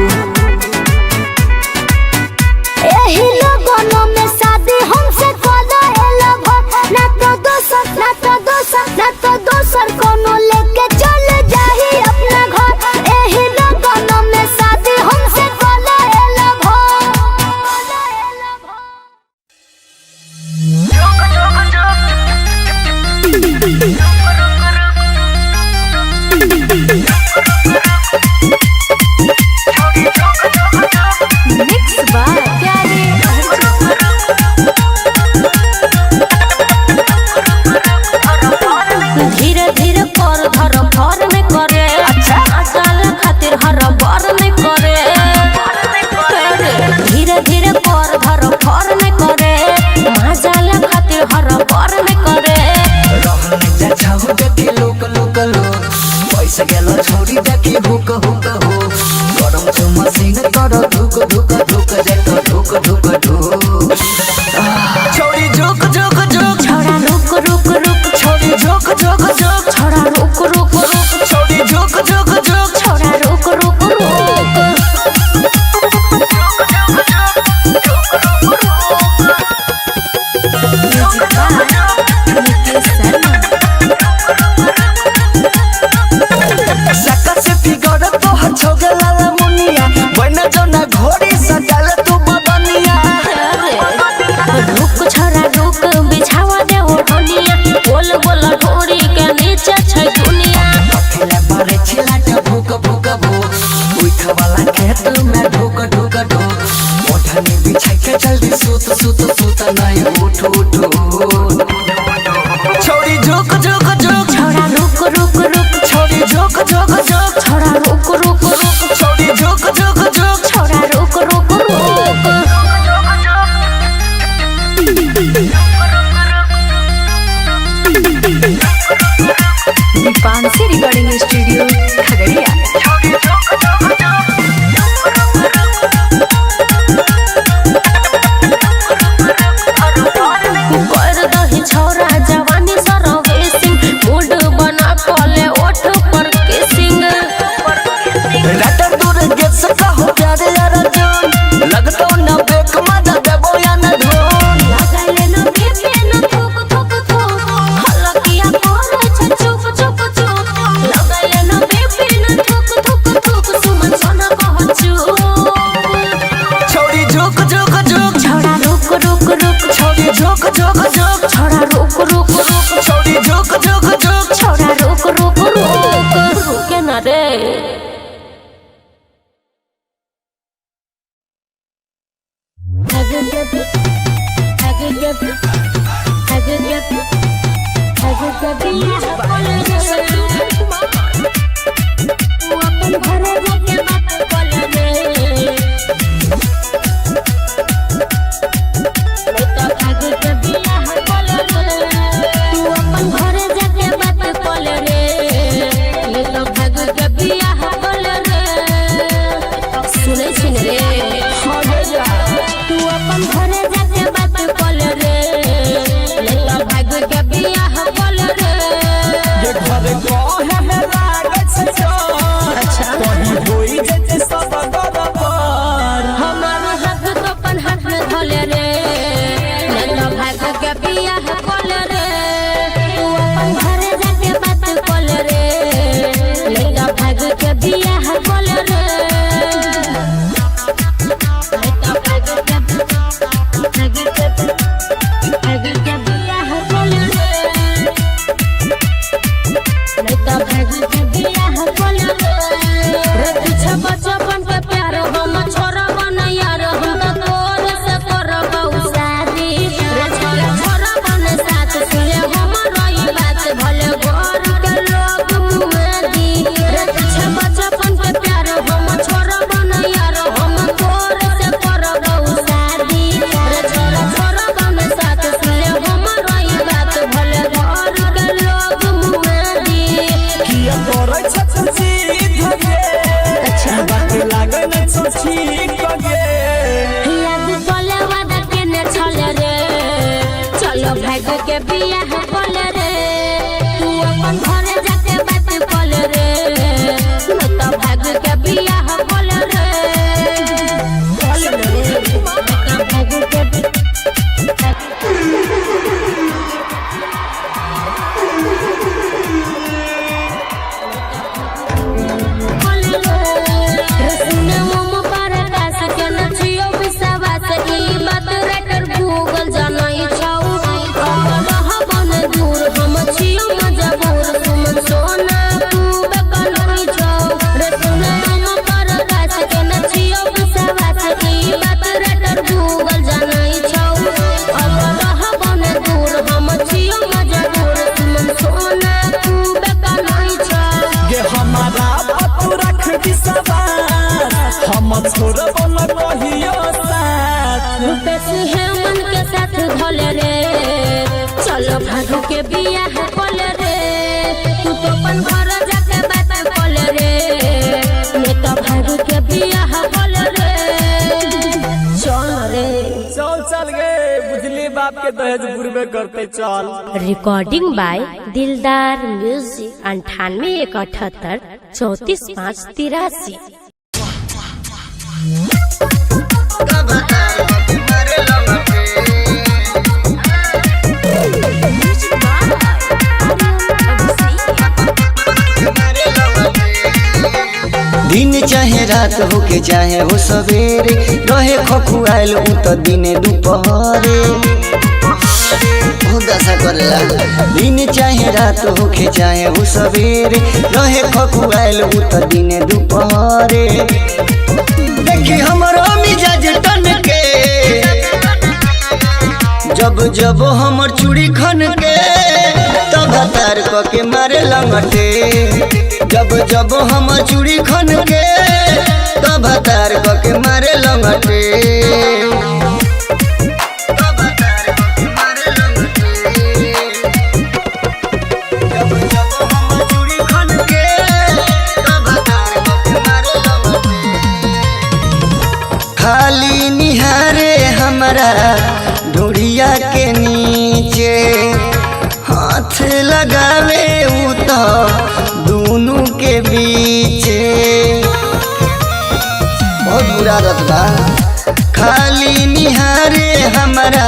एही लगन में शादी हमसे कोलेला भाई ना तो दोसर ना तो दोसर ना तो दोसर कोनो लेके चल जाही अपना घर एही लगन में शादी हमसे कोलेला भाई Mixed by Pyare धीरे धीरे कर धर भर में करे साल खातिर हर बार में करे धीरे धीरे कर धर भर में करे महाजाल खातिर हर बार में करे पैसा गेलो छोड़ी देखी हुक हुक हो गरम छु मशीन कर धुक धुक धुक जेतो धुक धुक धुक छोड़ी झुक झुक झुक छोड़ा रुक रुक रुक छोड़ी झुक झुक झुक छोड़ा रुक रुक रुक छोड़ी झुक झुक झुक छोड़ा रुक रुक रुक Music by Nitish Sharma. सका से फिगर तो हर छोगला ला मुनिया बना जो ना घोड़ी सजाल तू बदनिया रुक छोड़ा रुक बिछावा दे ओढ़निया बोल बोल ढोरी के नीचे छै दुनिया अकेला बारे छिलाट भूक भूक भूक उठ वाला खेत में ढुक ढुक ढुक ओढ़नी बिछाई के जल्दी सूत सूत सूत नहीं उठ उठ छोड़ी झुक झुक झुक छोड़ा रुक रुक रुक छोड़ी झुक झुक झुक छोड़ा रुक रुक रुक छोड़ी झुक झुक झुक छोड़ा रुक रुक रुक Dipanshi Recording Studio, Khagadiya. कर दही छोरा कैसा हो प्यारे यार जान लगतो ना बेक मजा देबो या न धोन लगाले न बेबे न थुक थुक थुक हलकिया करे छ चुप चुप चुप लगाले न बेबे न थुक थुक थुक सुमन सोना कहचू छोड़ी झुक झुक झुक छोड़ा रुक रुक रुक छोड़ी झुक झुक झुक छोड़ा रुक रुक रुक छोड़ी झुक झुक झुक छोड़ा रुक रुक रुक रुके न रे सुने सुन रे तू अपन घरे जाके बात कल रे लेला भाग के बियाह कल रे ये घर कहे में लागत से जान अच्छा कहीं होई जे सब गड़बड़ हमार हाथ तो अपन हाथ में धल रे लेला भाग के बियाह कल रे तू अपन घरे जाके बात कल रे लेला भाग के बियाह कल रे बचपन के प्यार हम छोरा बन यार हम तो तोर से करबौ शादी रे छोरा बन साथ सुने हम रही बात भले घर के लोग मुआदी रे बचपन के प्यार हम छोरा बन यार हम तोर से करबौ शादी रे छोरा बन साथ सुने हम रही बात भले घर के लोग मुआदी किया तोरे छछी धगे बात लागे न सोची कगे याद बोले वादा केने छले रे चलो भाग के बियाह कल रे तू अपन घरे जाके बात कल रे न तो भाग के बियाह कल रे कल रे भाग के हम छोड़ बोल कहियो साथ रुपेश हेमन के साथ धल रे चलो भाग के बियाह कल रे तू तो अपन घर जाके बात कल रे मैं तो भाग के बियाह कल रे चल रे चल गए बुझली बाप के दहेज बुरबे करते चल रिकॉर्डिंग बाय दिलदार म्यूजिक 98 178 34 5 83 दिन चाहे रात होके चाहे हो सवेरे रहे खखुआल उ त दिने दुपहरे दशा करेला दिन चाहे रात होके चाहे हो सवेरे रहे खखुआल उ त दिने दुपहरे देखी हमरो मिजाज टन के जब जब हमर चूड़ी खन के तब तार क के मारे लंगटे जब जब हमर चूड़ी खन के तब तार क के मारे लंगटे खाली निहारे हमारा ढोड़िया के नीचे हाथ लगावे उ तो दोनों के बीच और आदत बा खाली निहारे हमारा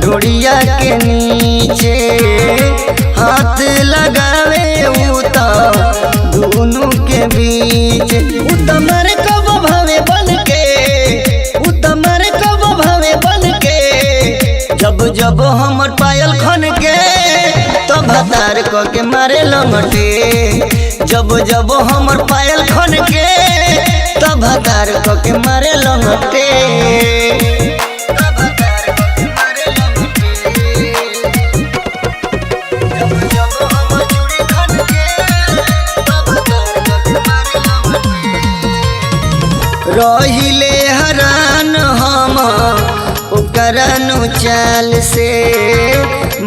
ढोड़िया के नीचे हाथ लगावे उ तो दोनों के बीच उतमर कब भावे बन के उतमर कब भावे बन के जब जब हमर पायल खन के तो भतार क के मारे लंगटे जब जब हमर पायल खन के तो भतार क के मारे लंगटे रहिले हरान हम ओकरनु चाल से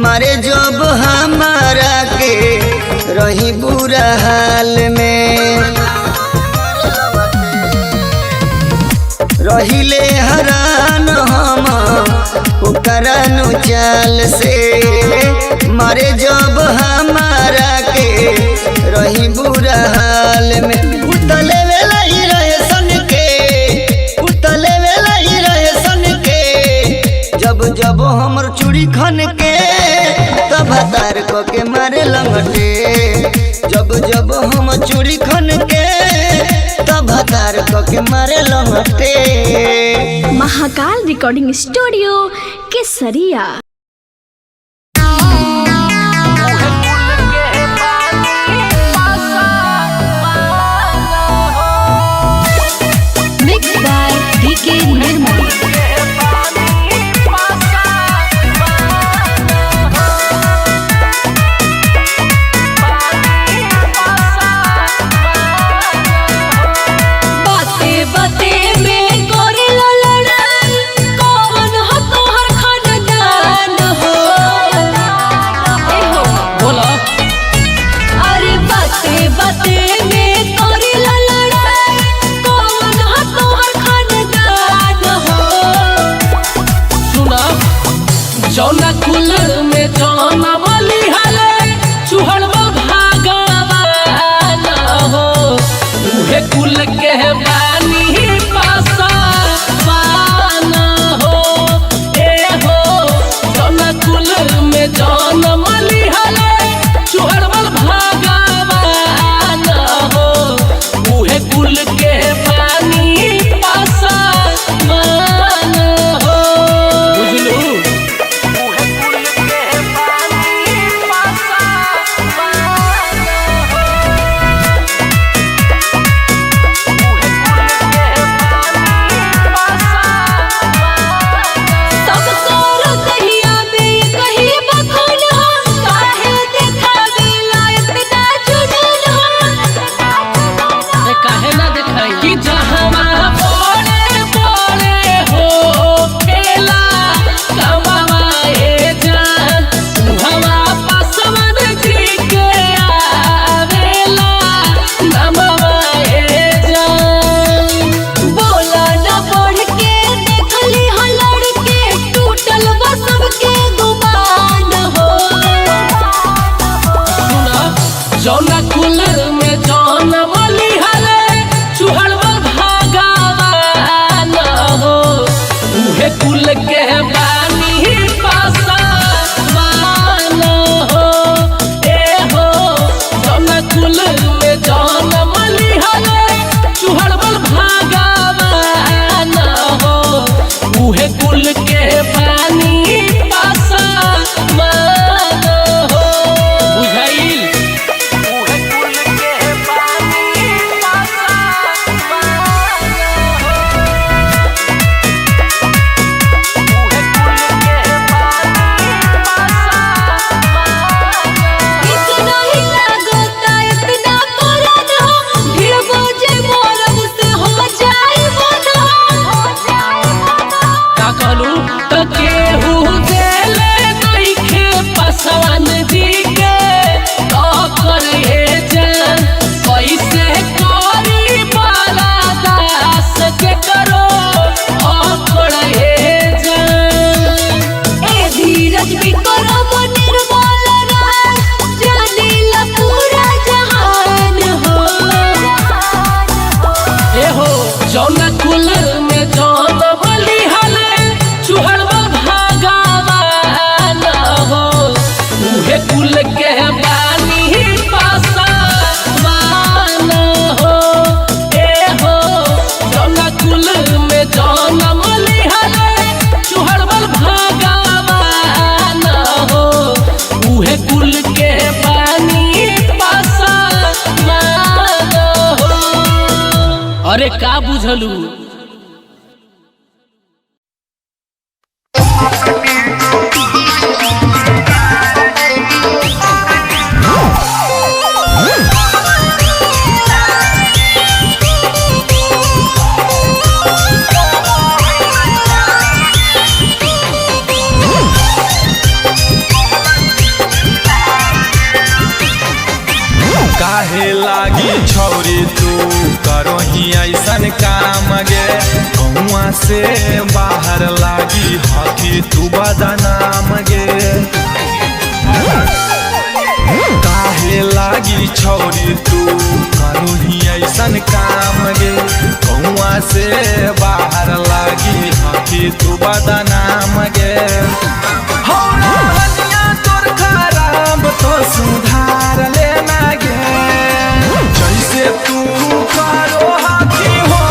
मारे जब हमारा के रही बुरा हाल में रहिले हरान हम ओकरनु चाल से मारे जब हमारा के रही बुरा हाल में उतले वेला ही रहे सन के उतले वेला ही रहे सन के जब जब हमर चूड़ी खन के तब भतार क के मारे लंगटे जब जब हम चूड़ी खन के तब भतार क के मारे लंगटे महाकाल रिकॉर्डिंग स्टूडियो केसरिया। Mixed by DK Nirmal. बाते बाते में करेला लड़ाई कौन हो तोहर खानदान हो ए हो बोला अरे बाते बाते में करेला लड़ाई कौन हो तोहर खानदान हो सुना जौना कुल में जौना बलि हले चुहड़वा भागवान हो उहे कुल के बानी पासा पान हो ए हो जौना कुल में जौना बलि हले चुहड़वा भागवान हो उहे कुल के बानी पासा मान हो बुझलू सब तोर दहिया में कहीं बखन हो काहे देखावे लायक ना जुनून हो काहे ना देखाई कि जा जौना कुल में जौन बली हले चुहड़वा भागवान हो उहे कुल के बानी पासवान हो ए हो जौना कुल में जौन बली हले चुहड़वा भागवान हो उहे कुल के बानी पासवान हो। अरे का बुझलू काहे लागी छौरी तू करो ही ऐसन काम गे गौआ से बाहर लागी हकी तू बदनाम गे काहे लागी छौरी तू करो ही ऐसन काम गे गौआ से बाहर लागी हकी तू बदनाम गे तोर खराब तो सुधार लेना गे जैसे तू करो हाथी हो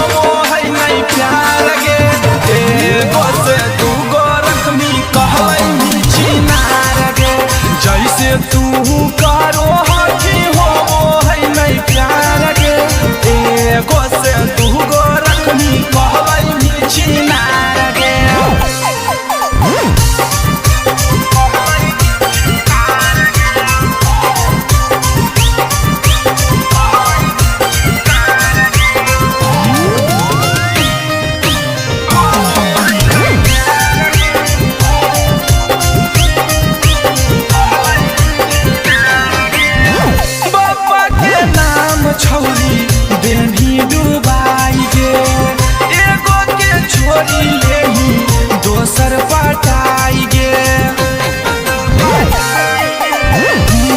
है नहीं प्यार गे एगो से तू गो रखनी कहनी चिनार गे जैसे तू करो हाथी हो है नहीं प्यार गे एगो से तू गो रखनी कहनी चिनार गे छौरी देवी डुबाई गे एगो के छोरी लेही दोसर पटाई गे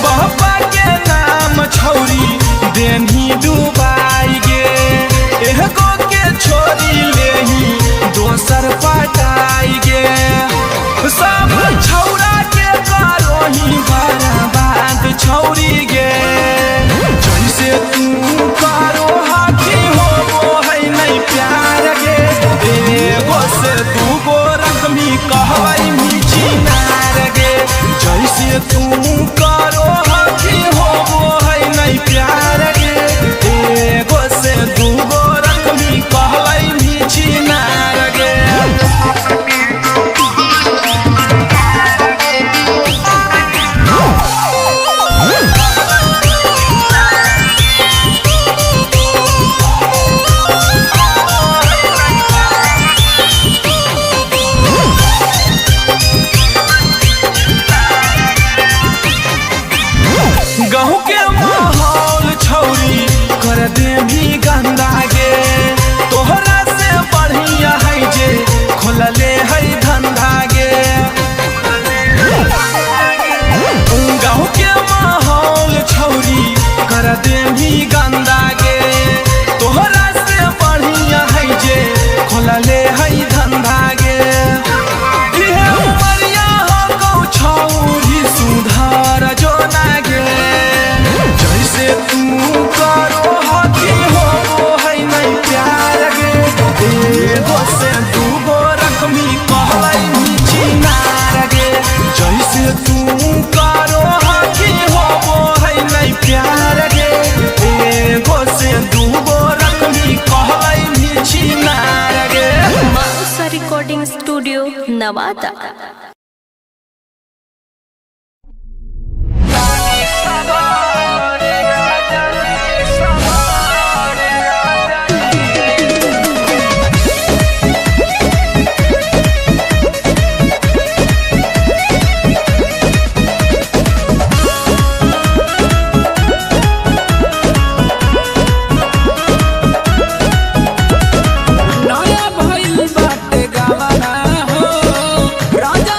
बाबा के नाम छौरी देवी डुबाई गे एगो के छोरी लेही दोसर पटाई गे सब छौरा के करोही बर्बाद छौरी गे जैसे तू करो हाथी हो है नहीं प्यार गे एगो से तू गो रकमी कहवाई मीठी नार गे जैसे तू करो हाथी हो है नहीं प्यार गे एगो से तू गो रकमी कहवाई मीठी नार गे गहूँ के माहौल छौरी कर दे भी गंदा गे तोहरा से बढ़िया है जे खोलले है धंधा गे गहूँ के माहौल छौरी कर दे भी गंदा गे तोहरा से बढ़िया है जे खोलले है धंधा गे इहे उमरिया हो गौ छौरी सुधार जो ना गे जैसे तू करो हाथी हो है नहीं प्यार गे एगो से तू गो रकमी कहलाई मीठी नार गे जैसे तू करो हाथी हो है नहीं प्यार गे एगो से तू गो रकमी कहलाई मीठी नार गे। माउसा रिकॉर्डिंग स्टूडियो नवादा। नया भइल बाटे गावना हो राजा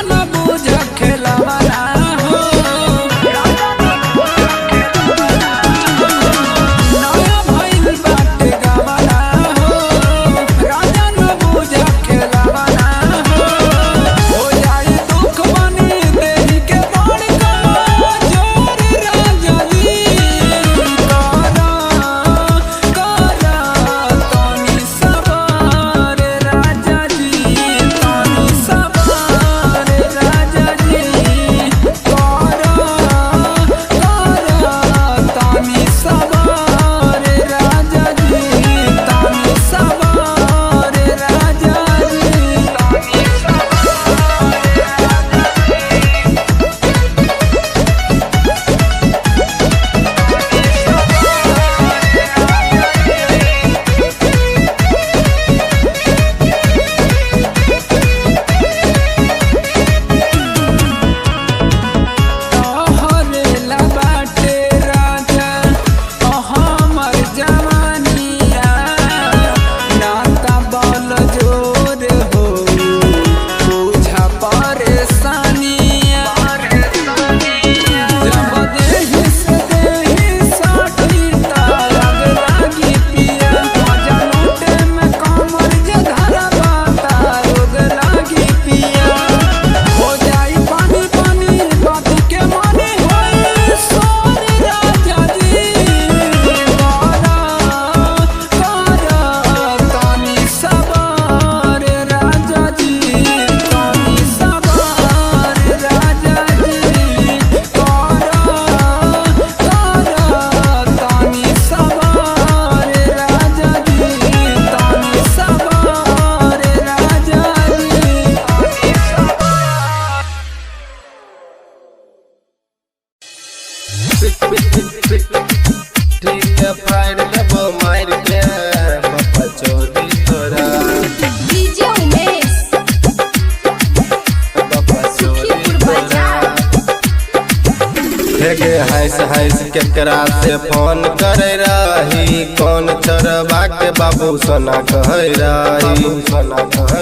हंस हंस केकरा से फोन करे रही कौन चरवा के बाबू सोना कह रही बाबू सोना कह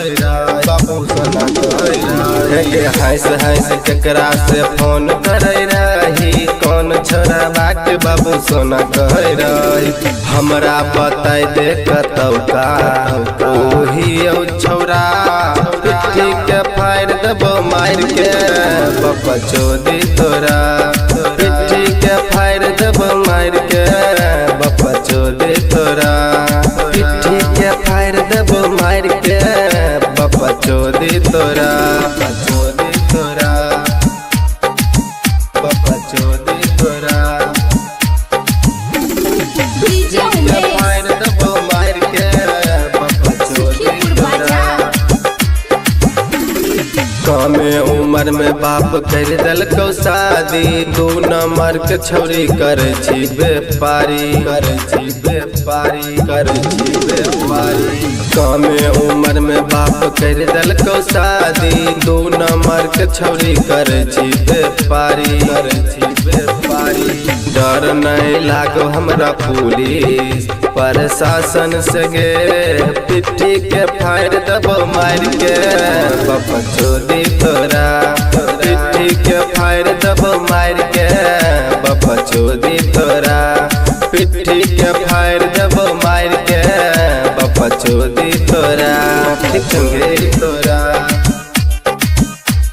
रही हंस हंस केकरा से फोन करे रही कौन चरवा के बाबू सोना कह रही हमरा बताई दे कतौ का ओही छौरा पिट्ठी के फाड़ देबो मार के बाबा चोदी तोरा पिट्ठी के फाड़ देबो मार के बाबा चोदी तोरा पिट्ठी के फाड़ देबो मार के बाबा चोदी तोरा चोदी तोरा बाबा चोदी तोरा पिट्ठी के फाड़ देबो मार के बाबा चोदी तोरा कमे उम्र में बाप कर दलको शादी 2 नंबर के छौरी करे छी व्यापारी कमे उम्र में बाप कर दलको शादी 2 नंबर के छौरी करे छी व्यापारी डर नहीं लागो हमरा पुलिस प्रशासन से गे पिट्ठी के फाड़ देबो मार के बाबा चोदी तोरा पिट्ठी के फाड़ देबो मार के बाबा चोदी तोरा पिट्ठी के फाड़ देबो मार के बाबा चोदी तोरा चोदी तोरा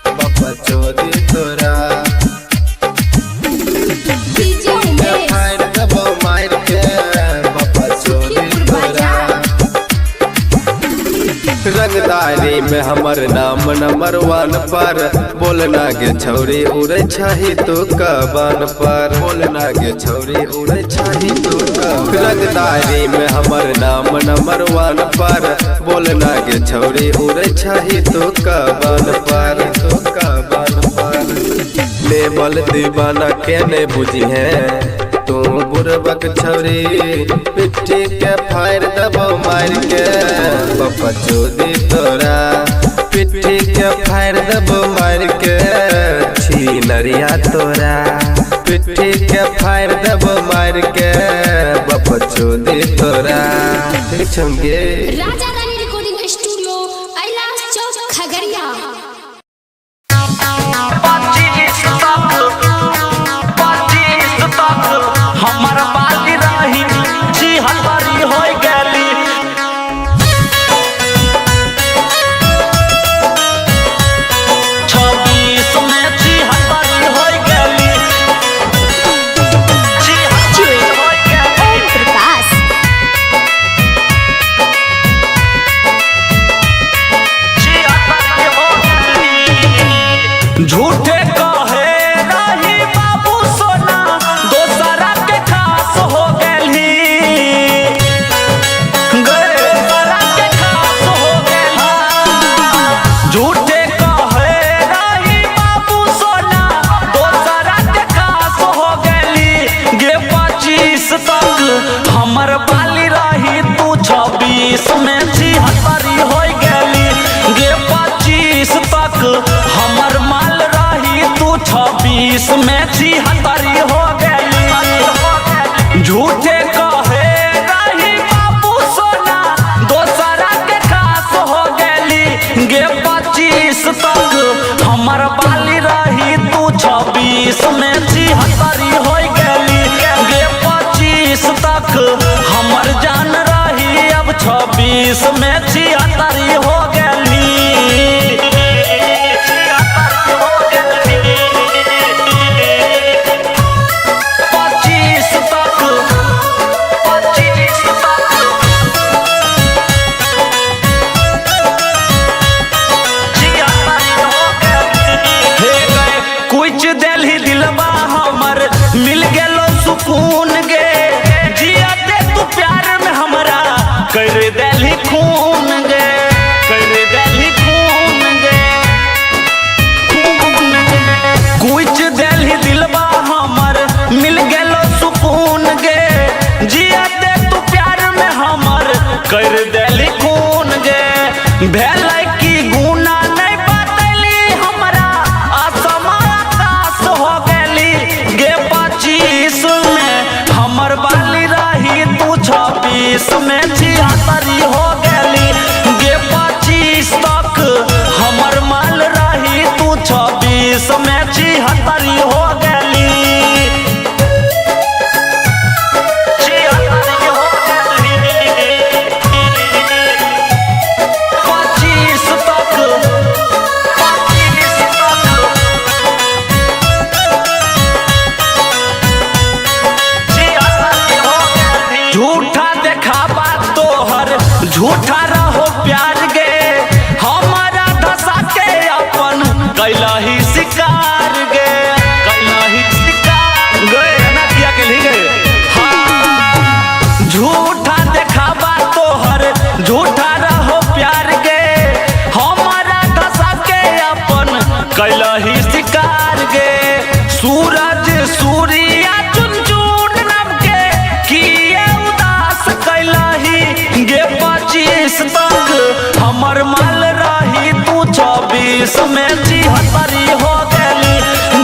बाबा चोदी तोरा फाड़ देबो मार के बाबा चोदी तोरा रंगदारी में हमर नाम नंबर 1 पर बोलना के छौरी उड़े छही तू कबान पर बोलना के छौरी उड़े छही तू रंगदारी में हमर नाम नंबर 1 पर बोलना के छौरी उड़े छही तू कबान पर लेवल दीवाना के ने बुझी है तू बुरबक छौरी पिट्ठी के फाड़ देबो मार के बाबा चोदी तोरा पिट्ठी के फाड़ देबो मार के छी नरिया तोरा पिट्ठी के फाड़ देबो मार के बाबा चोदी तोरा छंगे राजा रानी रिकॉर्डिंग स्टूडियो कैलाश चौक खगड़िया। हमर बाली रही जी हलवारी हो गली 26 में जी हलवारी हो गली जी हलवारी हो गली प्रकाश जी हलवारी हो गली झूठे कहे रही बाबू सोना दोसरा के खास हो गली दोसरा के खास हो गली झूठे कहे रही बाबू सोना दोसरा के खास हो गली गे 25 तक हमर बाली रही तू 26 में 76 हो गली गे 25 तक हमर माल रही तू 26 में 76 हो गली झूठे कहे रही बाबू सोना दोसरा के खास हो गली गे 25 तक हमर बाली रही तू 26 में 76 हो गली गे 25 तक हमर जान रही अब 26 में 76 हो गली 76 हो गली 25 तक 25 तक कुछ दिल दिलबा हमर मिल गेलो सुकून गे जिया दे तू प्यार में हमरा कर देली खून गे कर देली खून गे कुछ दिलबा हमर मिल गेलो सुकून गे जिया दे तू प्यार में हमर कर देली खून गे भेलै की गुना नहीं बतैली हमरा आसमान आकाश हो गेली गे झूठा रहो प्यार गे हमारा धसा के अपन कैला ही शिकार गे कैला ही शिकार गए ना किया के लिए गए हाँ झूठा देखावा तोहर झूठा रहो प्यार गे हमारा धसा के अपन कैला ही शिकार गे सूरज सूर्या चुन चुन नम के किए उदास कैला ही गे 25 तक हमर माल रही तू 24 में 73 हो गली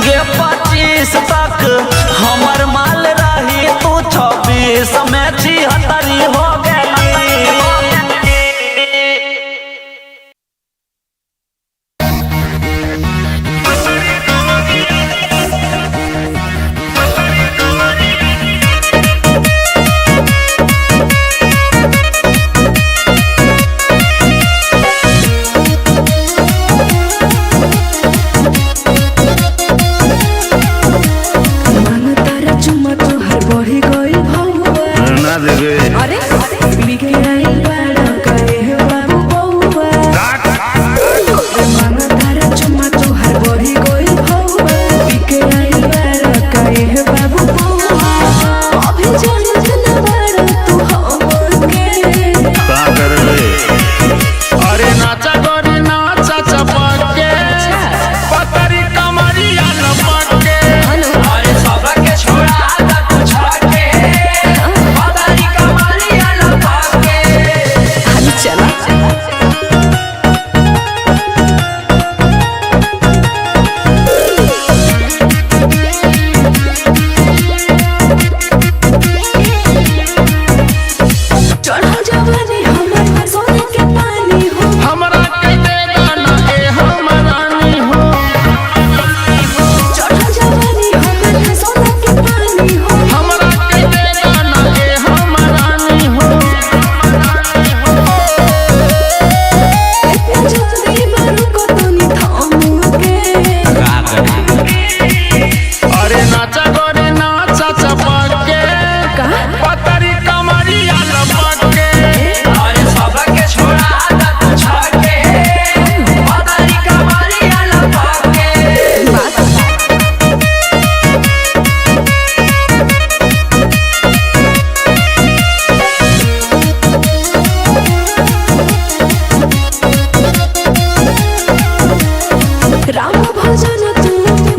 गे 25 तक हमर माल रही तू 26 में 73 हो गली ना देवे अरे बिके आई बाड़ा करे बाबू बउआ मन तारा चुम्मा तोहर बढ़ी गइल भौआ बिके आई बाड़ा करे बाबू बउआ अभी जानत न बाड़ा तू हमके का करबे अरे नाचा गोरी नाचा चपके पतरी कमरिया लपके अरे सबके छोड़ा दा तू छके पतरी कमरिया लपके हल चला चढ़ा जवानी हमर सोने के पानी हो हमरा के दे गाना ए हमरानी हो चढ़ा जवानी हमर सोने के पानी हो हमरा के दे गाना ए हमरानी हो इतना जल्दी मारू को तो नहीं थामूंगे अरे नाचा गोरी नाचा चपके पतरी कमरिया लपके अरे सबके छोड़ा दा तू छके पतरी कमरिया लपके राम भजन तू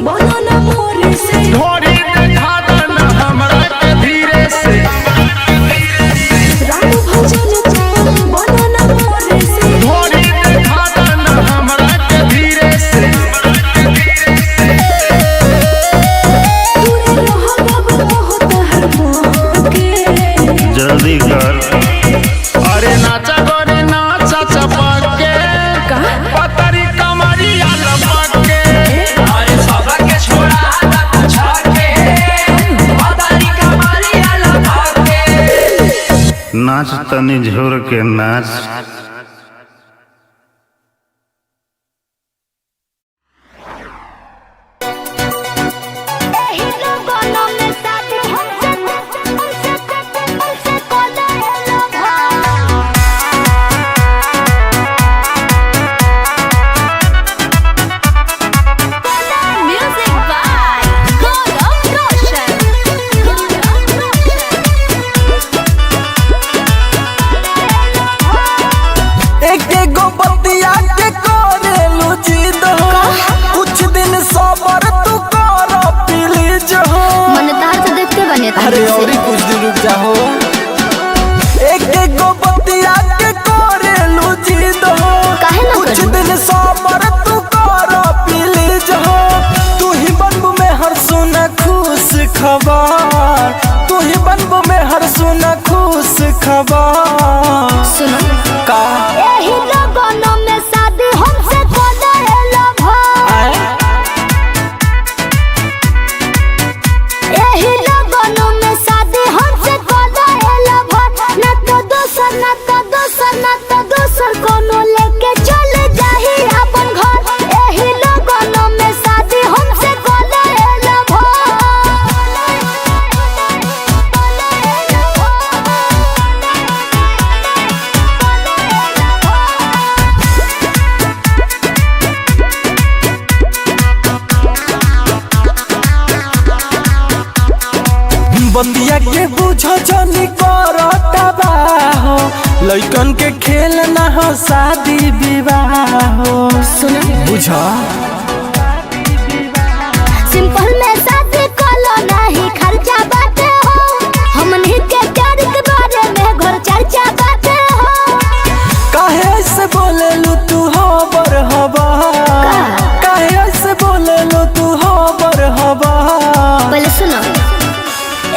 बनो न मोरे से ढोरी देखा देना हमरा के धीरे से राम भजन तू बनो न मोरे से ढोरी देखा देना हमरा के धीरे से दूर रहो बाबू बहुत हर मोके जल्दी कर अरे नाचा गोरी नाचा चपके पतरी कमरिया लपके अरे सबके छोड़ा दा तू छके पतरी कमरिया लपके नाच तनी झोर के नाच एही लोगों में साथी हमसे कोला हेलो म्यूजिक बाय गौरव रोशन एक एगो बतिया के करेलू जिद हो कुछ दिन सबर तू कर प्लीज हो मन तार से देखते बने अरे और कुछ दिन रुक जाओ एक एगो बतिया के करेलू जिद हो काहे ना कुछ करू? दिन सबर तू कर प्लीज हो तू ही बनबू में हर सुना खुश खबर तू ही बनबू में हर सुना खुश खबर सुनो का एही लोगों में शादी हमसे कोला हेलो एही लोगों में शादी हमसे कोला हेलो ना तो दोसर ना तो दोसर ना तो दोसर कोनो लेके चले जाही अपन घर एही लोगों में शादी हमसे कोला हेलो बुझो जनी करता बाहो लइकन के खेल ना हो शादी विवाह हो सुन बुझा सिंपल में शादी कलो नहीं खर्चा बाटे हो हमनी के प्यार के बारे में घर चर्चा बाटे हो काहे से बोले लू तू हबर हवा काहे से बोले लू तू हबर हवा पहले सुनो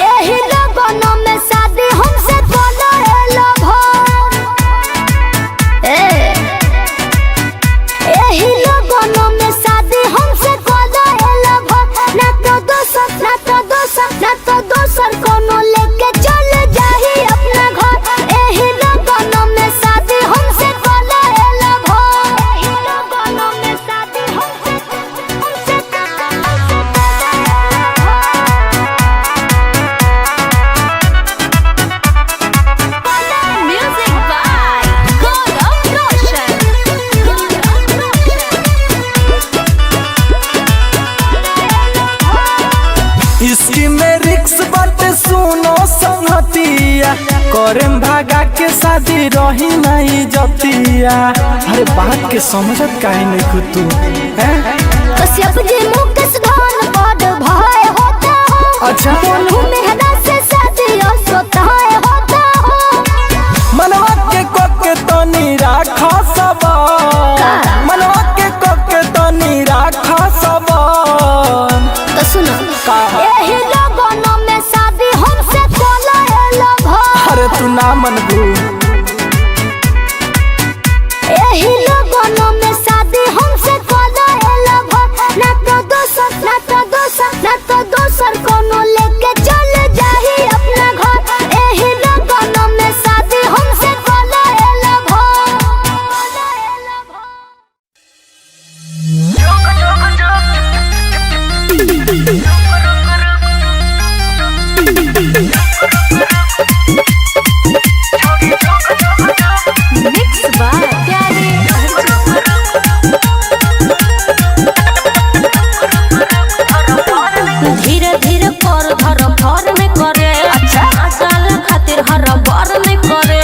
एही लगनों में शादी हमसे बोलो एलो भर एही लगनों में शादी हमसे बोलो एलो भर ना तो दोसर कोनो लेके चल जाही अपना घर एही लगनों में शादी हमसे बोलो एलो भर एही लगनों में शादी हमसे Music by Gaurav Roshan. इसकी में रिक्स बात सुनो संगतिया करेम भागा के शादी रही नहीं जतिया अरे बात के समझत काहे नहीं खुद तू कश्यप जी मुकेश धन पद भय होता हो अच्छा बोलू मेहरा से शादी सोता होता हो मनवा के कोके तनी राखा सबा मनवा के कोके तनी राखा सबा तो सुनो का एही लगनों में शादी हमसे बोला एलो भर अरे तू ना मनबू एही लगनों में शादी हमसे बोला एलो भर ना तो दोसर कोनो लेके चल जाही अपना घर एही लगनों में शादी हमसे बोला एलो Mixed by Pyare धीरे धीरे कर धर भर में करे साल खातिर हर बार में करे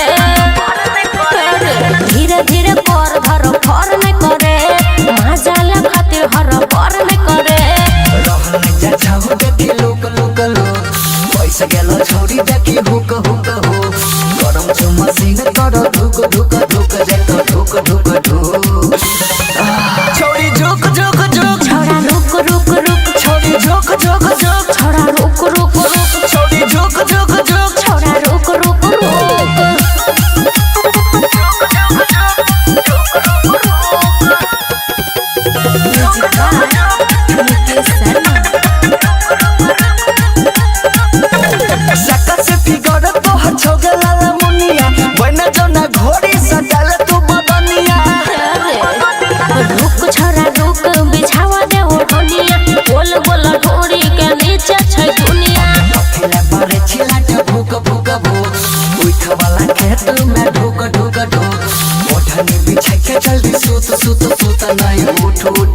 धीरे धीरे कर धर भर में करे महाजाल खातिर हर बार में करे पैसा गेलो छोड़ी देखी हुक हुक हो गरम छु मशीन कर धुक धुक धुक जेको धुक धुक धुक छोड़ी झुक झुक झुक छोड़ा रुक रुक रुक छोड़ी झुक झुक झुक छोड़ा रुक रुक रुक छोड़ी झुक झुक झुक छोड़ा रुक रुक रुक Music by Nitesh Sharma. सका से फिगर तो हछोगे लाला मुनिया बना जो ना घोड़ी सटल तू बदनिया रुक छोरा रुक बिछावा दे ओढ़निया बोल बोल ढोरी के नीचे छै दुनिया अकेला बारे छिलाट भूक भूक भूक उठ वाला खेत में ढुक ढुक ढुक ओढ़नी बिछा के जल्दी सूत सूत सूत नहीं उठ उठ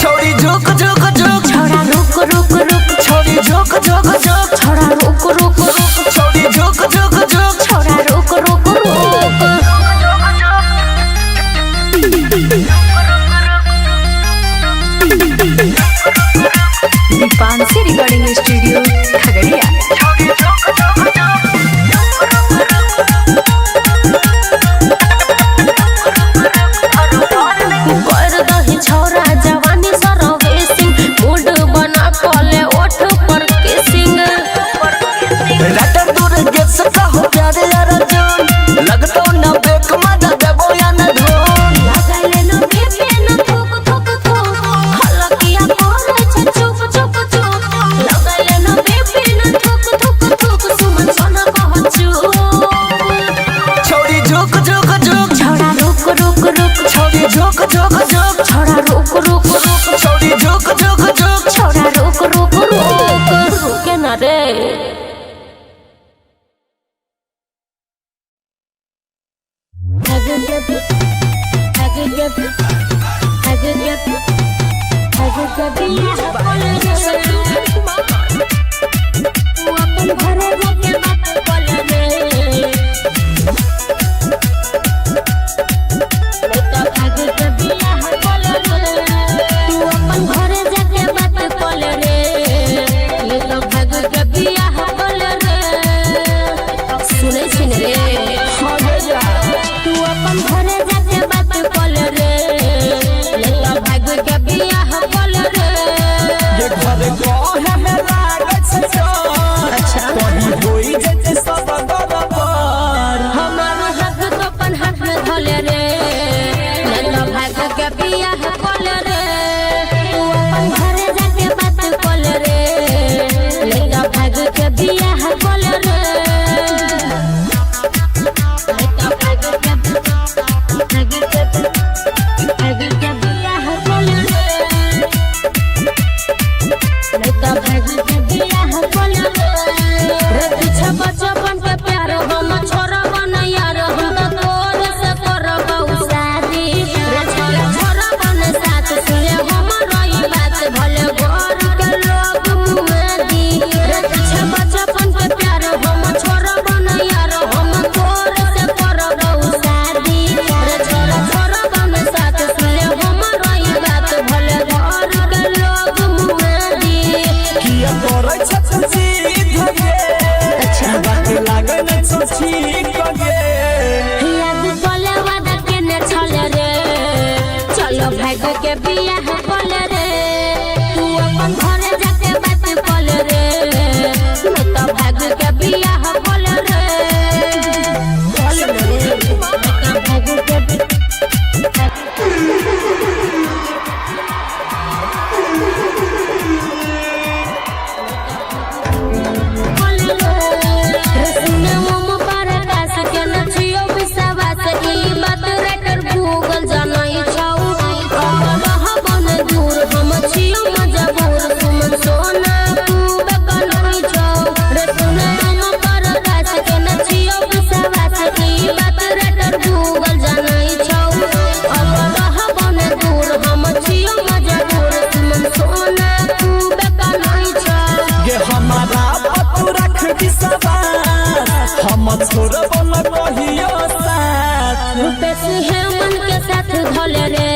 छोड़ी झुक झुक झुक छोरा रुक रुक रुक छोड़ी झुक झुक झुक छोरा रुक रुक रुक छोड़ी झुक झुक झुक छोरा रुक रुक रुक Dipanshi Recording Studio, Khagadiya. कर दही छोरा जवानी सरवेसिंग मूड बना कले ओठ पर किसिंग रातर दूर गेस का हो प्यारे यार जान लगतो ना बेक मजा देबो या ना ढोल लगाइले न बीपी न थुक थुक थुक हलकिया करे छ चुप चुप चुप लगाइले न बीपी न थुक थुक थुक सुमन सोना कहचू छोड़ी झुक झुक झुक छोरा रुक रुक रुक छोड़ी झुक झुक झुक छोरा रुक रुक रुक छोड़ी झुक झुक झुक छोरा रुक रुक रुक रुके न रे भाग के बियाह कल रे तू अपन घरे जाके बात कल रे तो भाग के बियाह कल रे तू अपन घरे जाके बात कल रे तो भाग के बियाह कल रे सुनै छिन रे तू अपन घरे जाके बात कल रे तो भाग के बियाह कल रे ये घर कहे में लागत से अच्छा कहीं होई जते सब बराबर हमार हाथ तो अपन हाथ में धले रे तो भाग के बियाह कल रे तू अपन घरे जाके बात कल रे तो भाग के बियाह कल रे तो भाग के बियाह कल रे तो भाग के बियाह कल रे पीछे बचपन के प्यार हम छोड़ब न यार हम तो तोर से करब शादी रे छोड़ब न साथ सुने हम रही बात भले घर के लोग मुआदी रे पीछे बचपन के प्यार हम छोड़ब न यार हम तोर से करब शादी रे छोड़ब न साथ सुने हम रही बात भले घर के लोग मुआदी किया करे छछी धगे अच्छा बात लागे न सोची कगे याद कले वादा केने छले रे चलो भाग के बियाह कल रे तू अपन घरे जाके बात कल रे तो भाग के बियाह कल रे तो भाग के हमारा पतु रख विश्वास हम छोड़ब न कहियो साथ रूपेश है मन के साथ धले रे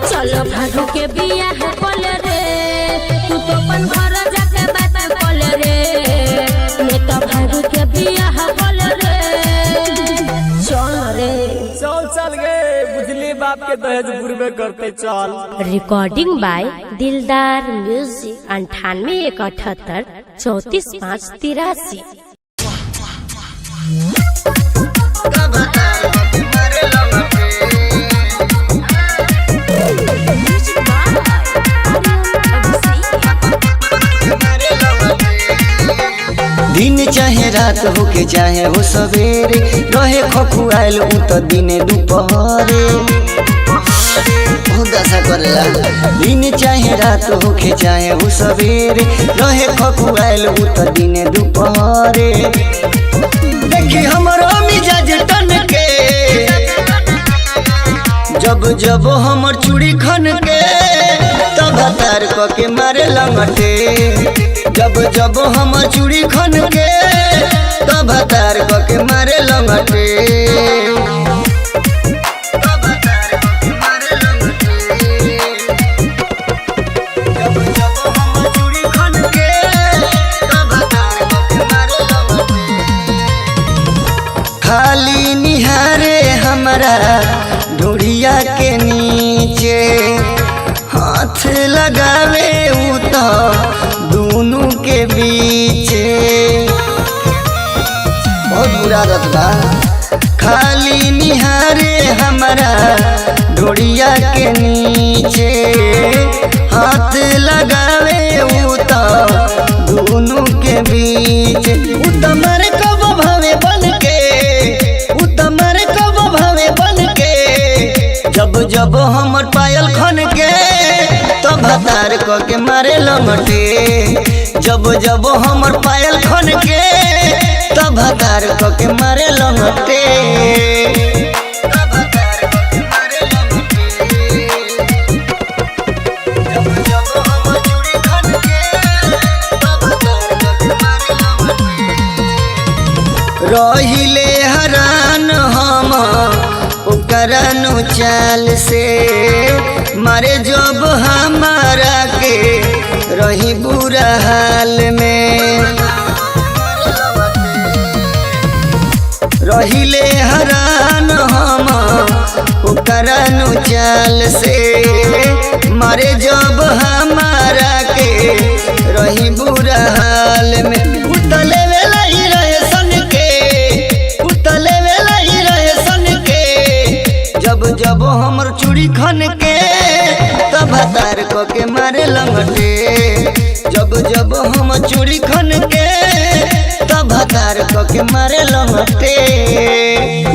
चलो भाग के बियाह कल रे तू तो अपन घर जाके बात कल रे मैं तो भाग के बियाह कल रे चल रे चल गए बुझली बाप के दहेज पूर्वे करते चल रिकॉर्डिंग बाय दिलदार म्यूजिक 98 178 34 5 83 दिन चाहे रात हो के चाहे हो सवेरे रहे खखुआल उ तो दिने दुपहरे दशा करेला दिन चाहे रात हो के चाहे हो सवेरे रहे खखुआल उ तो दिने दुपहरे देखी हमरो मिजाज तन के जब जब हमर चूड़ी खन के तब तार क के मारे लंगटे जब जब हम चूड़ी खन के तब तार क के मारे लंगटे जब जब हम चूड़ी खन के तब तार क के मारे लंगटे खाली निहारे हमरा ढूढ़िया के नीचे हाथ लगावे उ तो दोनों के बीच बहुत बुरा रतबा खाली निहारे हमारा ढोड़िया के नीचे हाथ लगावे उ तो दोनों के बीच उतमर कब भावे बन के उतमर कब भावे बन के जब जब हमर पायल खन के तब तार क के मारे लंगटे जब जब हमर पायल खन के तब तार क के मारे लंगटे तब तार क के मारे लंगटे जब ओकरनु चाल से मारे जब हमारा के रही बुरा हाल में रहिले हरान हम ओकरनु चाल से मारे जब हमारा के रही बुरा हाल में उतले वेला ही रहे सन के उतले वेला ही रहे सन के जब जब हमर चूड़ी खन के तब तार को के मारे लंगटे जब जब हम चूड़ी खन के तब तार को के मारे लंगटे।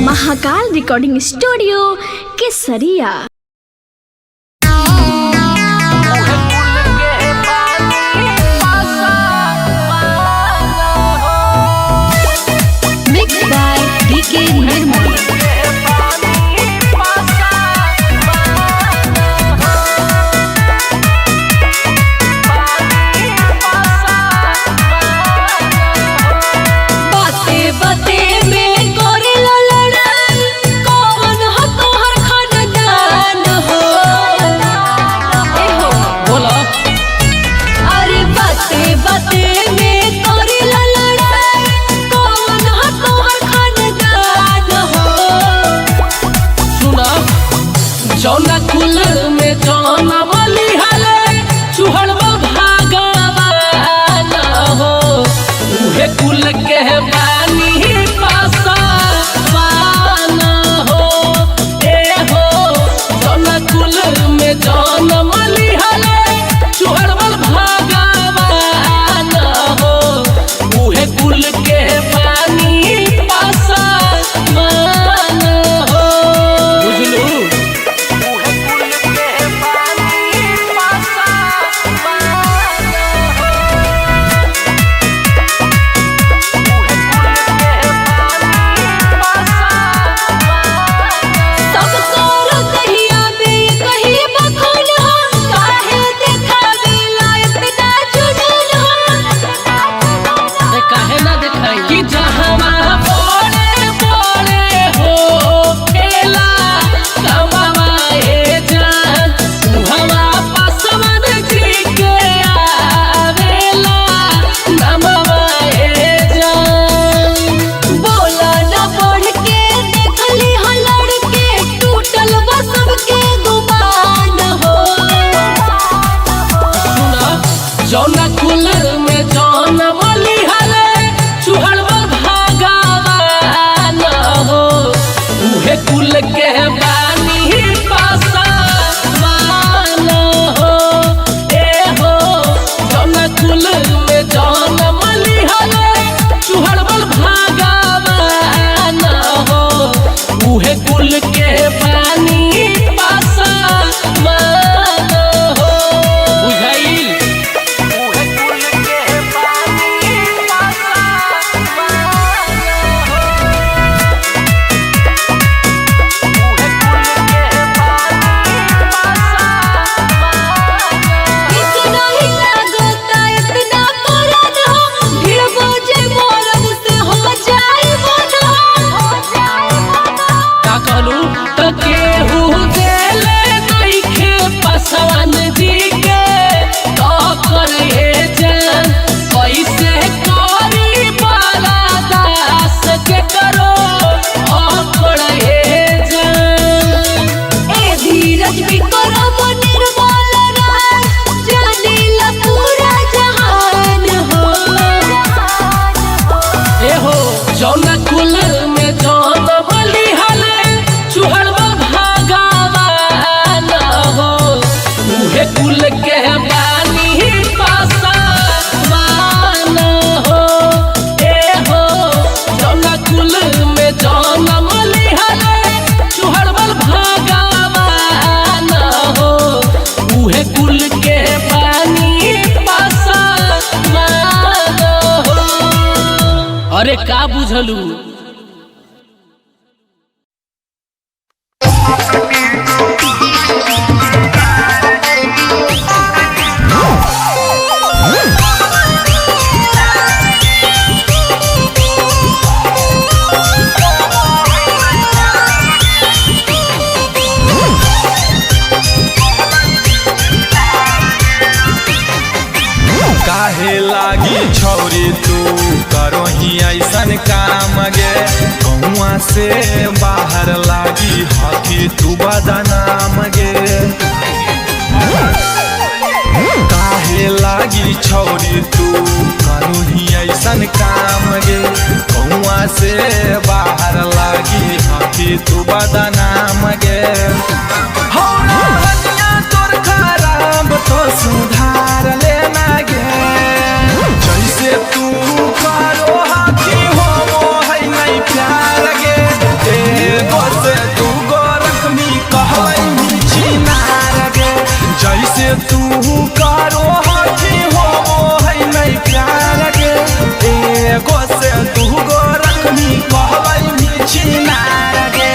महाकाल रिकॉर्डिंग स्टूडियो केसरिया। Mixed by DK Nirmal। जौना कुल में जौना बलि हले चुहड़वा भागवान हो उहे कुल के बानी पासवान हो ए हो जौना कुल में जौना बलि हले चुहड़वा भागवान हो उहे कुल के बानी पासवान हो बुझलू। जौना कुल में जौना बलि हले चुहड़वा भागवान हो उहे कुल के बानी पासवान हो ए हो जौना कुल में जौना बलि हले चुहड़वा भागवान हो उहे कुल के बानी पासवान हो बुझाइल। जौना कुल में जौना बलि हले चुहड़वा भागवान हो उहे कुल के बानी पासवान हो ए हो जौना कुल में जौना बलि हले चुहड़वा भागवान हो उहे कुल के बानी पासवान हो। अरे का बुझलू। गौवा से बाहर लागी हाथी तू बदनाम गे काहे लागी छौरी तू करू ही ऐसन काम गे गौवा से बाहर लागी हाथी तू बदनाम गे हो हनिया तोर खराब तो सुधार लेना गे जैसे तू करो हाथी हो है नहीं प्यार गे एगो से तू गो रखमी कहलै मी चिनार गे जैसे तू करो हाथी हो है नहीं प्यार गे एगो से तू गो रखमी कहलै मी चिनार गे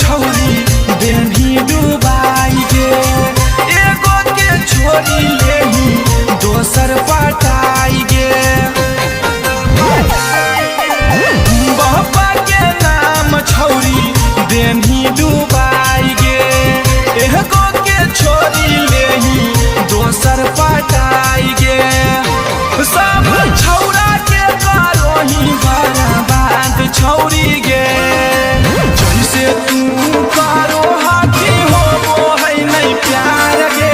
छौरी बेनी डुबाई गे एगो के छोरी लेही दोसर पटाई गे बाबा के नाम छौरी बेनी डुबाई गे एगो के छोरी लेही दोसर पटाई गे सब छौरा के करोही बर्बाद छौरी गे जैसे तू करो हाथी हो है नहीं प्यार गे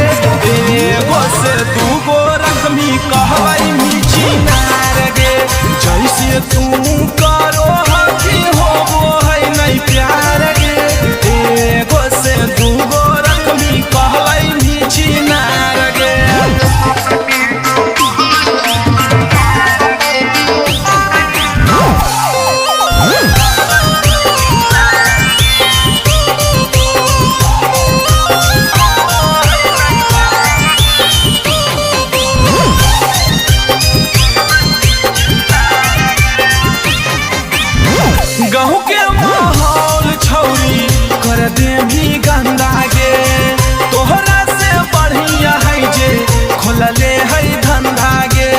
एगो से तू गो रखमी कहबै मी चिनार गे जैसे तू करो हाथी हो है नहीं प्यार गे एगो से तू गो रखमी कहबै मी चिनार गे गाँव के माहौल छौरी कर दे भी गंदा गे तोहरा से बढ़िया है जे खोलले है धंधा गे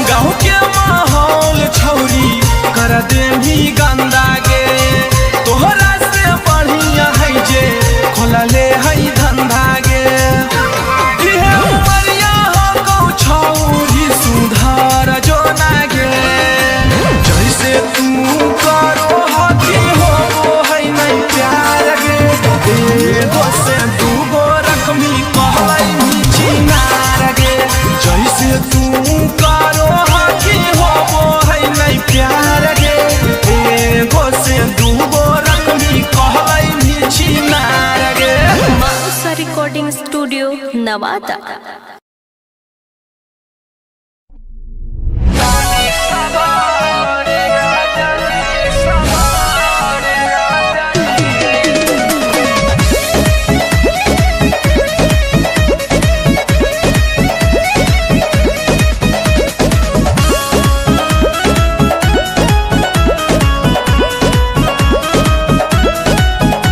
गाँव के माहौल छौरी कर दे भी गंदा गे तोहरा से बढ़िया है जे खोलले है धंधा गे इहे उमरिया हो गौ छौरी सुधार जो ना गे जैसे तू करो हाथी हो है नहीं प्यार गे एगो से तू गो रखमी कहलै मी चिनार गे जैसे तू करो हाथी हो है नहीं प्यार गे एगो से तू गो रखमी कहलै मी चिनार गे माउसा रिकॉर्डिंग स्टूडियो नवादा।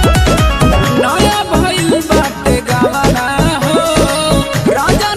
नया भइल बाटे गावना हो राजा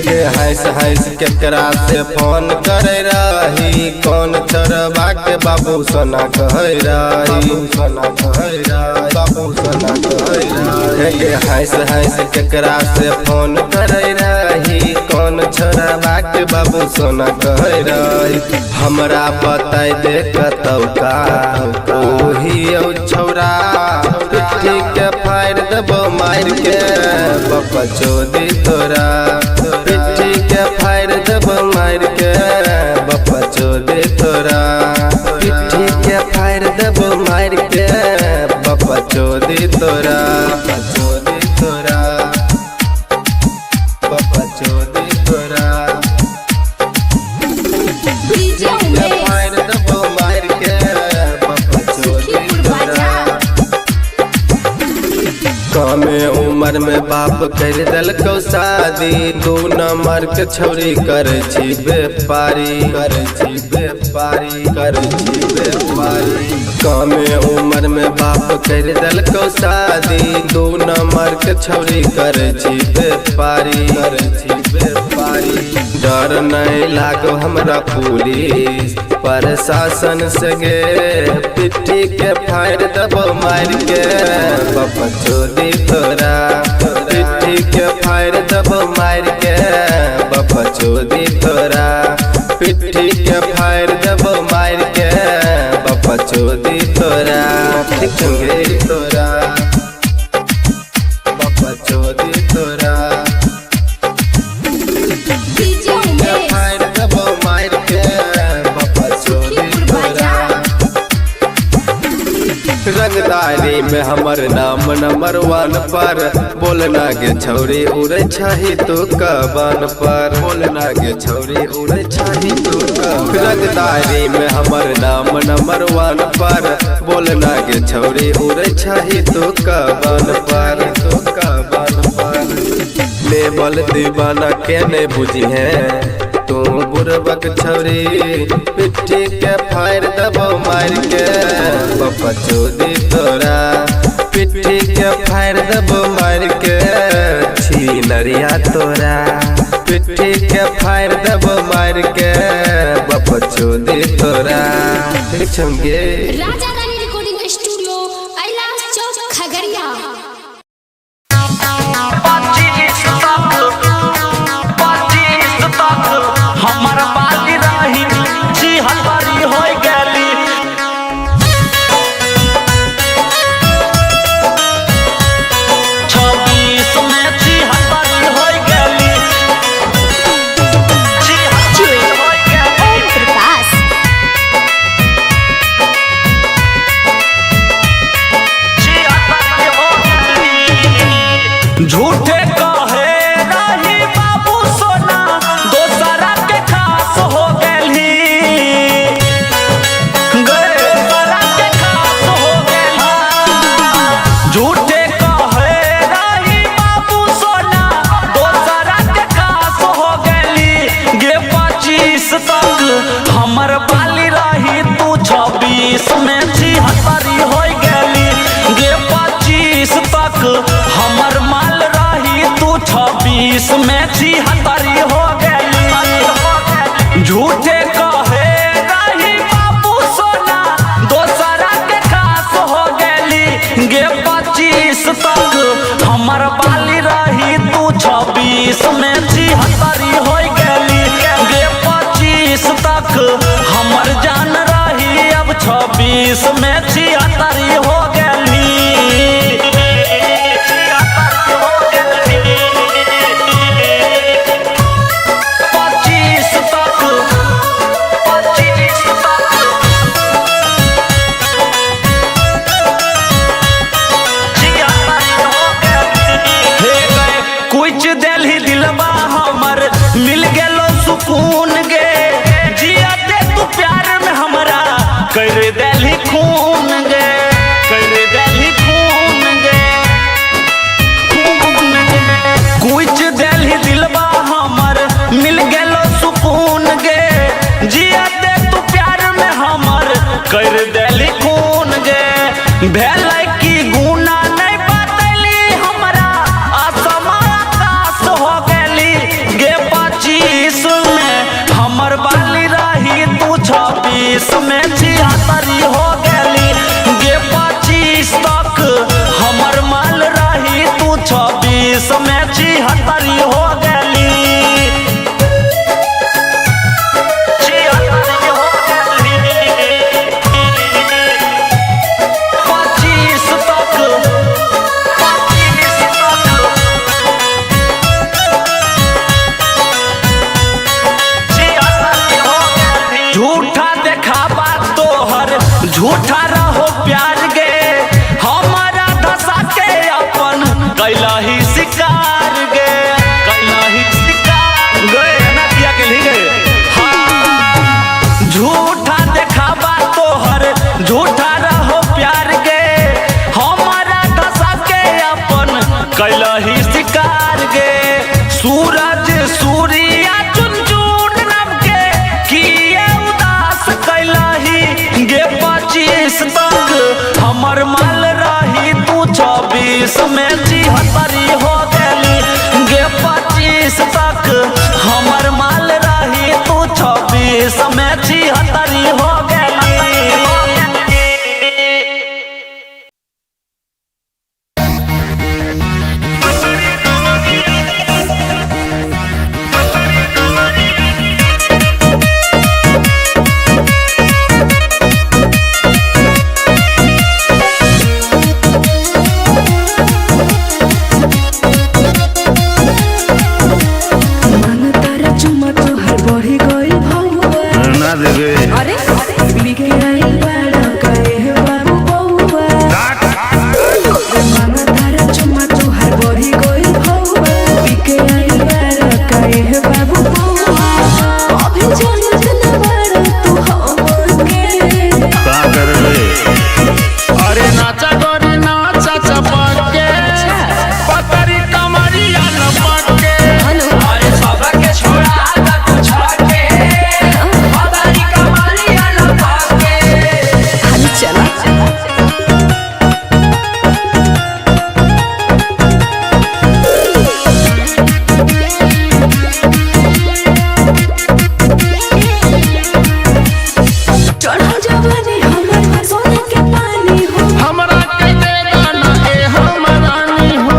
गे हंस हंस केकरा से फोन करे रही कौन छोरबा के बाबू सोना कह रही सोना कह रही बाबू सोना कह रही गे हंस हंस केकरा से फोन करे रही कौन छोरबा के बाबू सोना कह रही हमरा बताई दे कतौ का ओही छौरा पिट्ठी के फाड़ देबो मार के बापा चोदी तोरा पिट्ठी के फाड़ देबो मार के बापा चोदी तोरा पिट्ठी के फाड़ देबो मार के बापा चोदी तोरा चोदी तोरा बापा चोदी तोरा फाड़ देबो मार के बापा चोदी तोरा कमे उम्र में बाप कर दलको शादी 2 नंबर के छौरी करे छी व्यापारी करे छी व्यापारी करे छी व्यापारी कमे उम्र में बाप कर दलको शादी 2 नंबर के छौरी करे छी व्यापारी करे छी व्यापारी डर नहीं लागो हमरा पुलिस प्रशासन से गे पिट्ठी के फाड़ देबो मार के बापा चोदी तोरा पिट्ठी के फाड़ देबो मार के बापा चोदी तोरा पिट्ठी के फाड़ देबो मार के बापा चोदी तोरा ठीक गे तोरा बापा चोदी तोरा फाड़ देबो मार के बापा चोदी तोरा रंगदारी में हमर नाम नंबर 1 पर बोलना गे छौरी उड़े छही तू कबान पर बोलना गे छौरी उड़े छही तू रंगदारी में हमर नाम नंबर 1 पर बोलना गे छौरी उड़े छही तू कबान पर तू कबान पर लेवल दीवाना के नहीं बुझी है तू बुरबक छौरी पिट्ठी के फाड़ देबो मार के बापा चोदी तोरा पिट्ठी के फाड़ देबो मार के छीनरिया तोरा पिट्ठी के फाड़ देबो मार के बापा चोदी तोरा ठीक छंगे राजा रानी रिकॉर्डिंग स्टूडियो कैलाश चौक खगड़िया। हमर बाली रही जी हलवारी हो गली 26 में जी हलवारी हो गली जी हलवारी हो गली प्रकाश जी हलवारी हो गली झूठे कहे रही बाबू सोना दोसरा के खास हो गली दोसरा के खास हो गली झूठे कहे रही बाबू सोना दोसरा के खास हो गली गे 25 तक हमर बाली रही तू 26 में 76 हो गली गे 25 तक हमर माल रही तू 26 में 76 हो गली झूठे कहे रही बाबू सोना दोसरा के खास हो गली गे 25 तक हमर बाली रही तू 26 में 76 हो गली गे 25 तक हमर जान रही अब 26 में 76 हो गली 76 हो गली 25 तक 25 तक कुछ दिल दिलबा हमर मिल गेलो सुकून गे जिया दे तू प्यार में हमरा कर देली खून गे कर देली खून गे कुछ दिल दिलबा हमर मिल गेलो सुकून गे जिया दे तू प्यार में हमर कर देली खून गे भेल की गुना नहीं बतली हमरा आसमान आकाश हो गली गे 26 में 73 हो गली गे 25 तक हमर माल रही तू 26 में 73 हो गली। अरे बिके आई बड़ा कहे बाबू बउआ मामा तारा चुम्मा तोहर बढ़ी गई भौआ बिके आई बड़ा कहे बाबू बउआ अभी जानत न बड़ा तू हमके का करबे अरे नाचा गोरी नाचा चपके पतरी कमरिया लपके अरे सबके छोड़ा दा कुछ के पतरी कमरिया लपके हनी चला चढ़ा जवानी हमर सोने के पानी हो हमरा के देगा ना ए हमरानी हो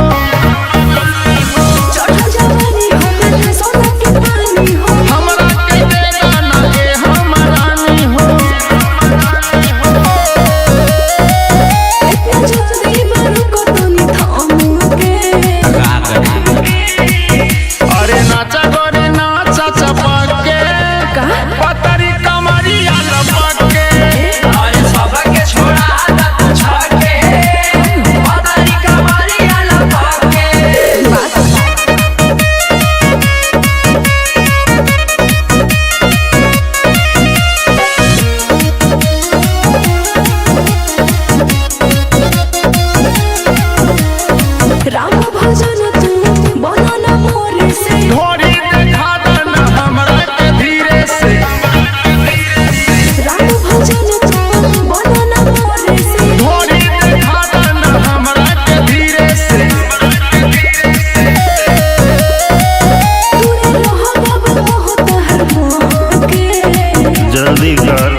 चढ़ा जवानी हमर सोने के पानी हो हमरा के देगा ना ए हमरानी हो इतना जल्दी मारू को तूने थाम के अरे नाचा गोरी नाचा चपके पतरी कमरिया लपके अरे सबके छोड़ा दा कुछ के पतरी कमरिया लपके राम भजन तू बोलो ना मोरे से घोड़ी देखा देना हमरा के धीरे से राम भजन तू बोलो ना मोरे से घोड़ी देखा देना हमरा के धीरे से तूने रहो बाबा बहुत हर मोह के जल्दी कर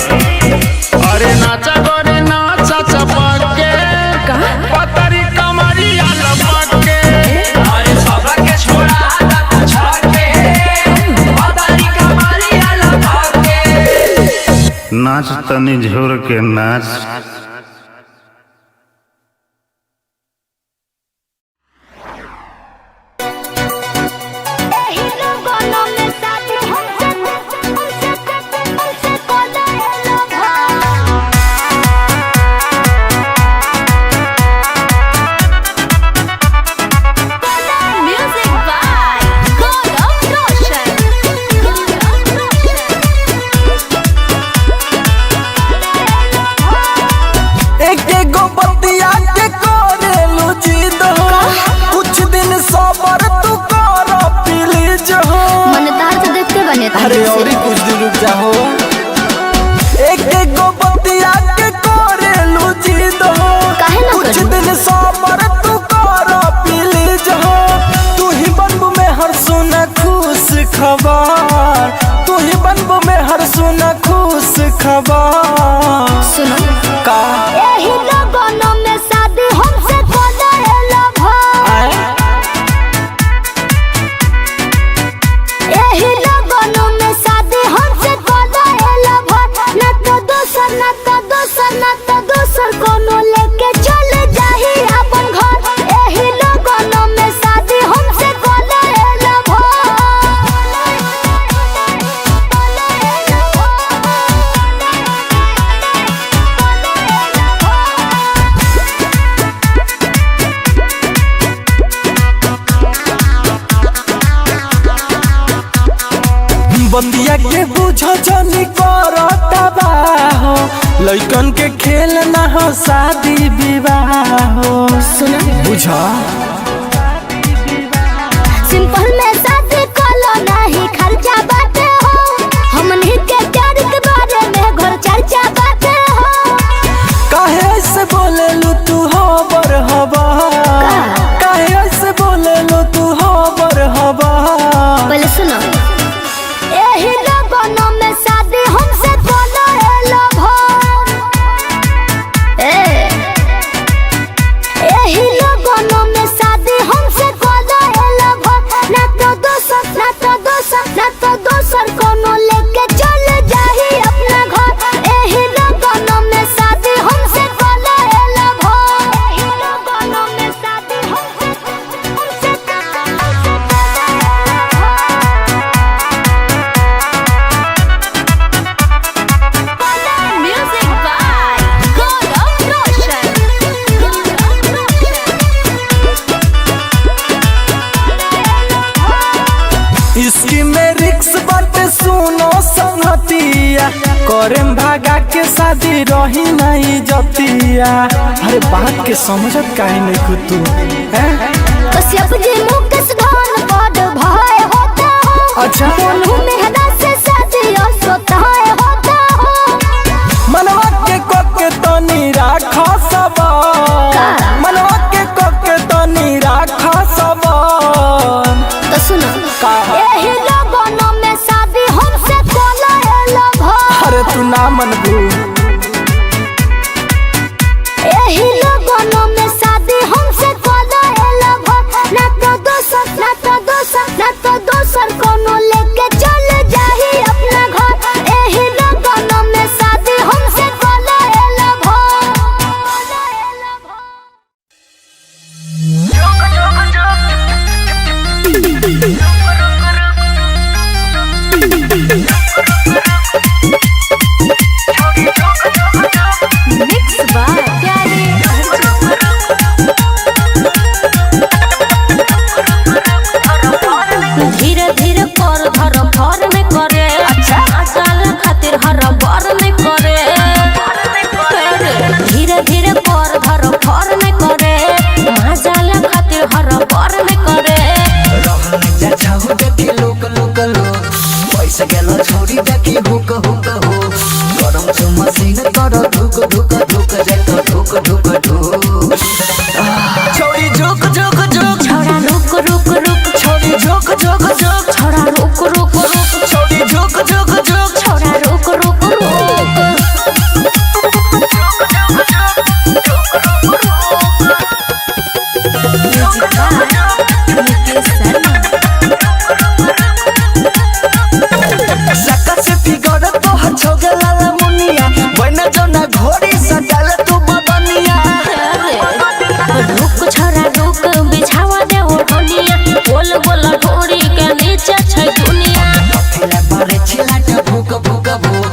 अरे नाचा गोरी नाचा चपके पतरी कमरिया लपके अरे सबके छोड़ा दा कुछ के पतरी कमरिया लपके नाच तनी झोर के नाच एही लोगों में साथ हमसे कोला लगा म्यूजिक बाय गौरव रोशन एक एगो बतिया के करेलू जिद हो कुछ दिन सबर तू कर प्लीज हो मन तार से देखते बने अरे और कुछ दिन रुक जाओ एक एगो बतिया के करेलू जिद हो काहे ना कुछ करूं? दिन सबर तू कर प्लीज हो तू ही बनबू में हर सुना खुश खबर तू ही बनबू में हर सुना खुश खबर सुनो का एही लोगों में शादी हमसे कोला लगा एही लोगों में शादी हमसे कोला लगा ना तो दोसर कोनो लेके चल जाही अपन घर एही लोगों में शादी हमसे कोला लगा बंदिया के बुझो जनी करता हो लइकन के खेल ना हो शादी विवाह हो सुनो बुझा सिंपल में शादी कोलो नहीं खर्चा बाटे हो हमनी के प्यार के बारे में घर चर्चा बाटे हो काहे से बोले लू तू हो बर हवा शादी रही नहीं जतिया। अरे बात के समझत काहे नहीं खुद तू हैं? कश्यप जी मुकेश धन बड़ भाई होता हो। अच्छा मोनू मेहरा से शादी असोता होता हो। मनवा के कोके तो निराख सब, मनवा के कोके तो निराख सब। तो सुनो यही लोगों में शादी हमसे कोला भो। अरे तू ना मनबू यही लोगों में शादी हमसे कोला भो। ना तो दोसर ना तो दोसर ना तो दोसर कोनो लेके चल जाही अपना घर। यही लोगों में शादी हमसे कोला भो। Mixed by प्यारे धीरे धीरे कर धर भर में करे। आजकल खातिर हर बार में करे। धीरे धीरे कर धर भर में करे। आजकल खातिर हर बार में करे। पैसा गेलो छोड़ी देखी हुक हुक हो। गरम छु मशीन कर धुक धुक धुक जाता धुक धुक धुक। छोड़ी झुक झुक झुक छोड़ा रुक रुक रुक। छोड़ी झुक झुक झुक छोड़ा रुक रुक रुक। छोड़ी झुक झुक झुक छोड़ा रुक रुक रुक। सका से फिगर तो हछो गेला मुनिया। बना जोना घोड़ी सजाल तू बदनिया। रुक छोड़ा रुक बिछावा दे ओढ़निया। बोल बोल ढोरी के नीचे छै दुनिया। पथला बारे छिलाट भूक भूक भूक।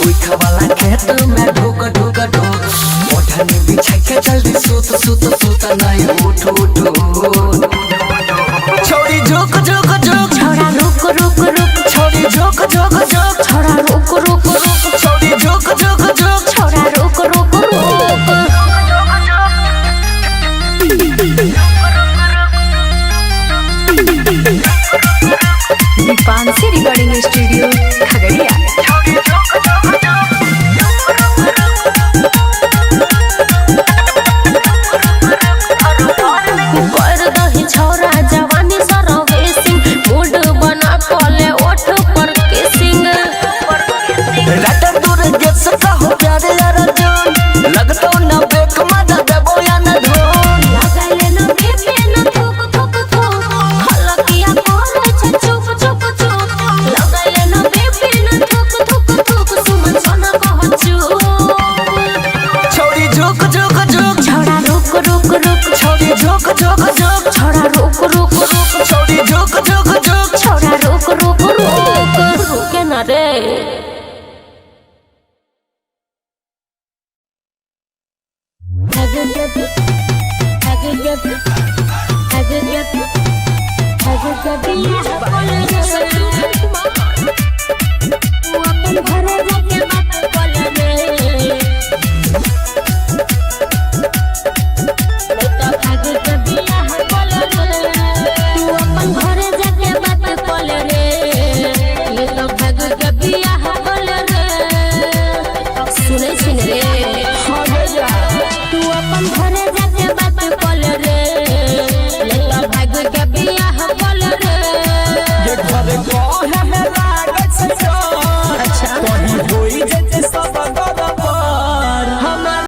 उइख वाला खेत में ढुक ढुक ढुक। ओढ़नी बिछा के जल्दी सूत सूत सूत नहीं उठ उठ। छोड़ी झुक झुक झुक छोड़ा रुक रुक रुक। छोड़ी झुक झुक झुक छोड़ा रुक रुक रुक। छोड़ी झुक झुक झुक छोड़ा रुक रुक रुक। Deepanshi recording studio Khagaria. कर दही छोरा जवानी सरवेसिंग। मूड बना कले ओठ पर किसिंग। रात दूर गेस का हो प्यारे यार जान। लगतो ना बेक मजा देबो या ना धोन। लगाइले न बेबे न थुक थुक थुक। हलकिया करे छ चुप चुप चुप। लगाइले न बेबे न थुक थुक थुक। सुमन सोना कह चुप। छोड़ी झुक झुक झुक छोड़ा रुक रुक रुक। छोड़ी झुक झुक झुक छोड़ा रुक रुक रुक। छोड़ी झुक झुक झुक छोड़ा रुक रुक रुक। रुके न रे। I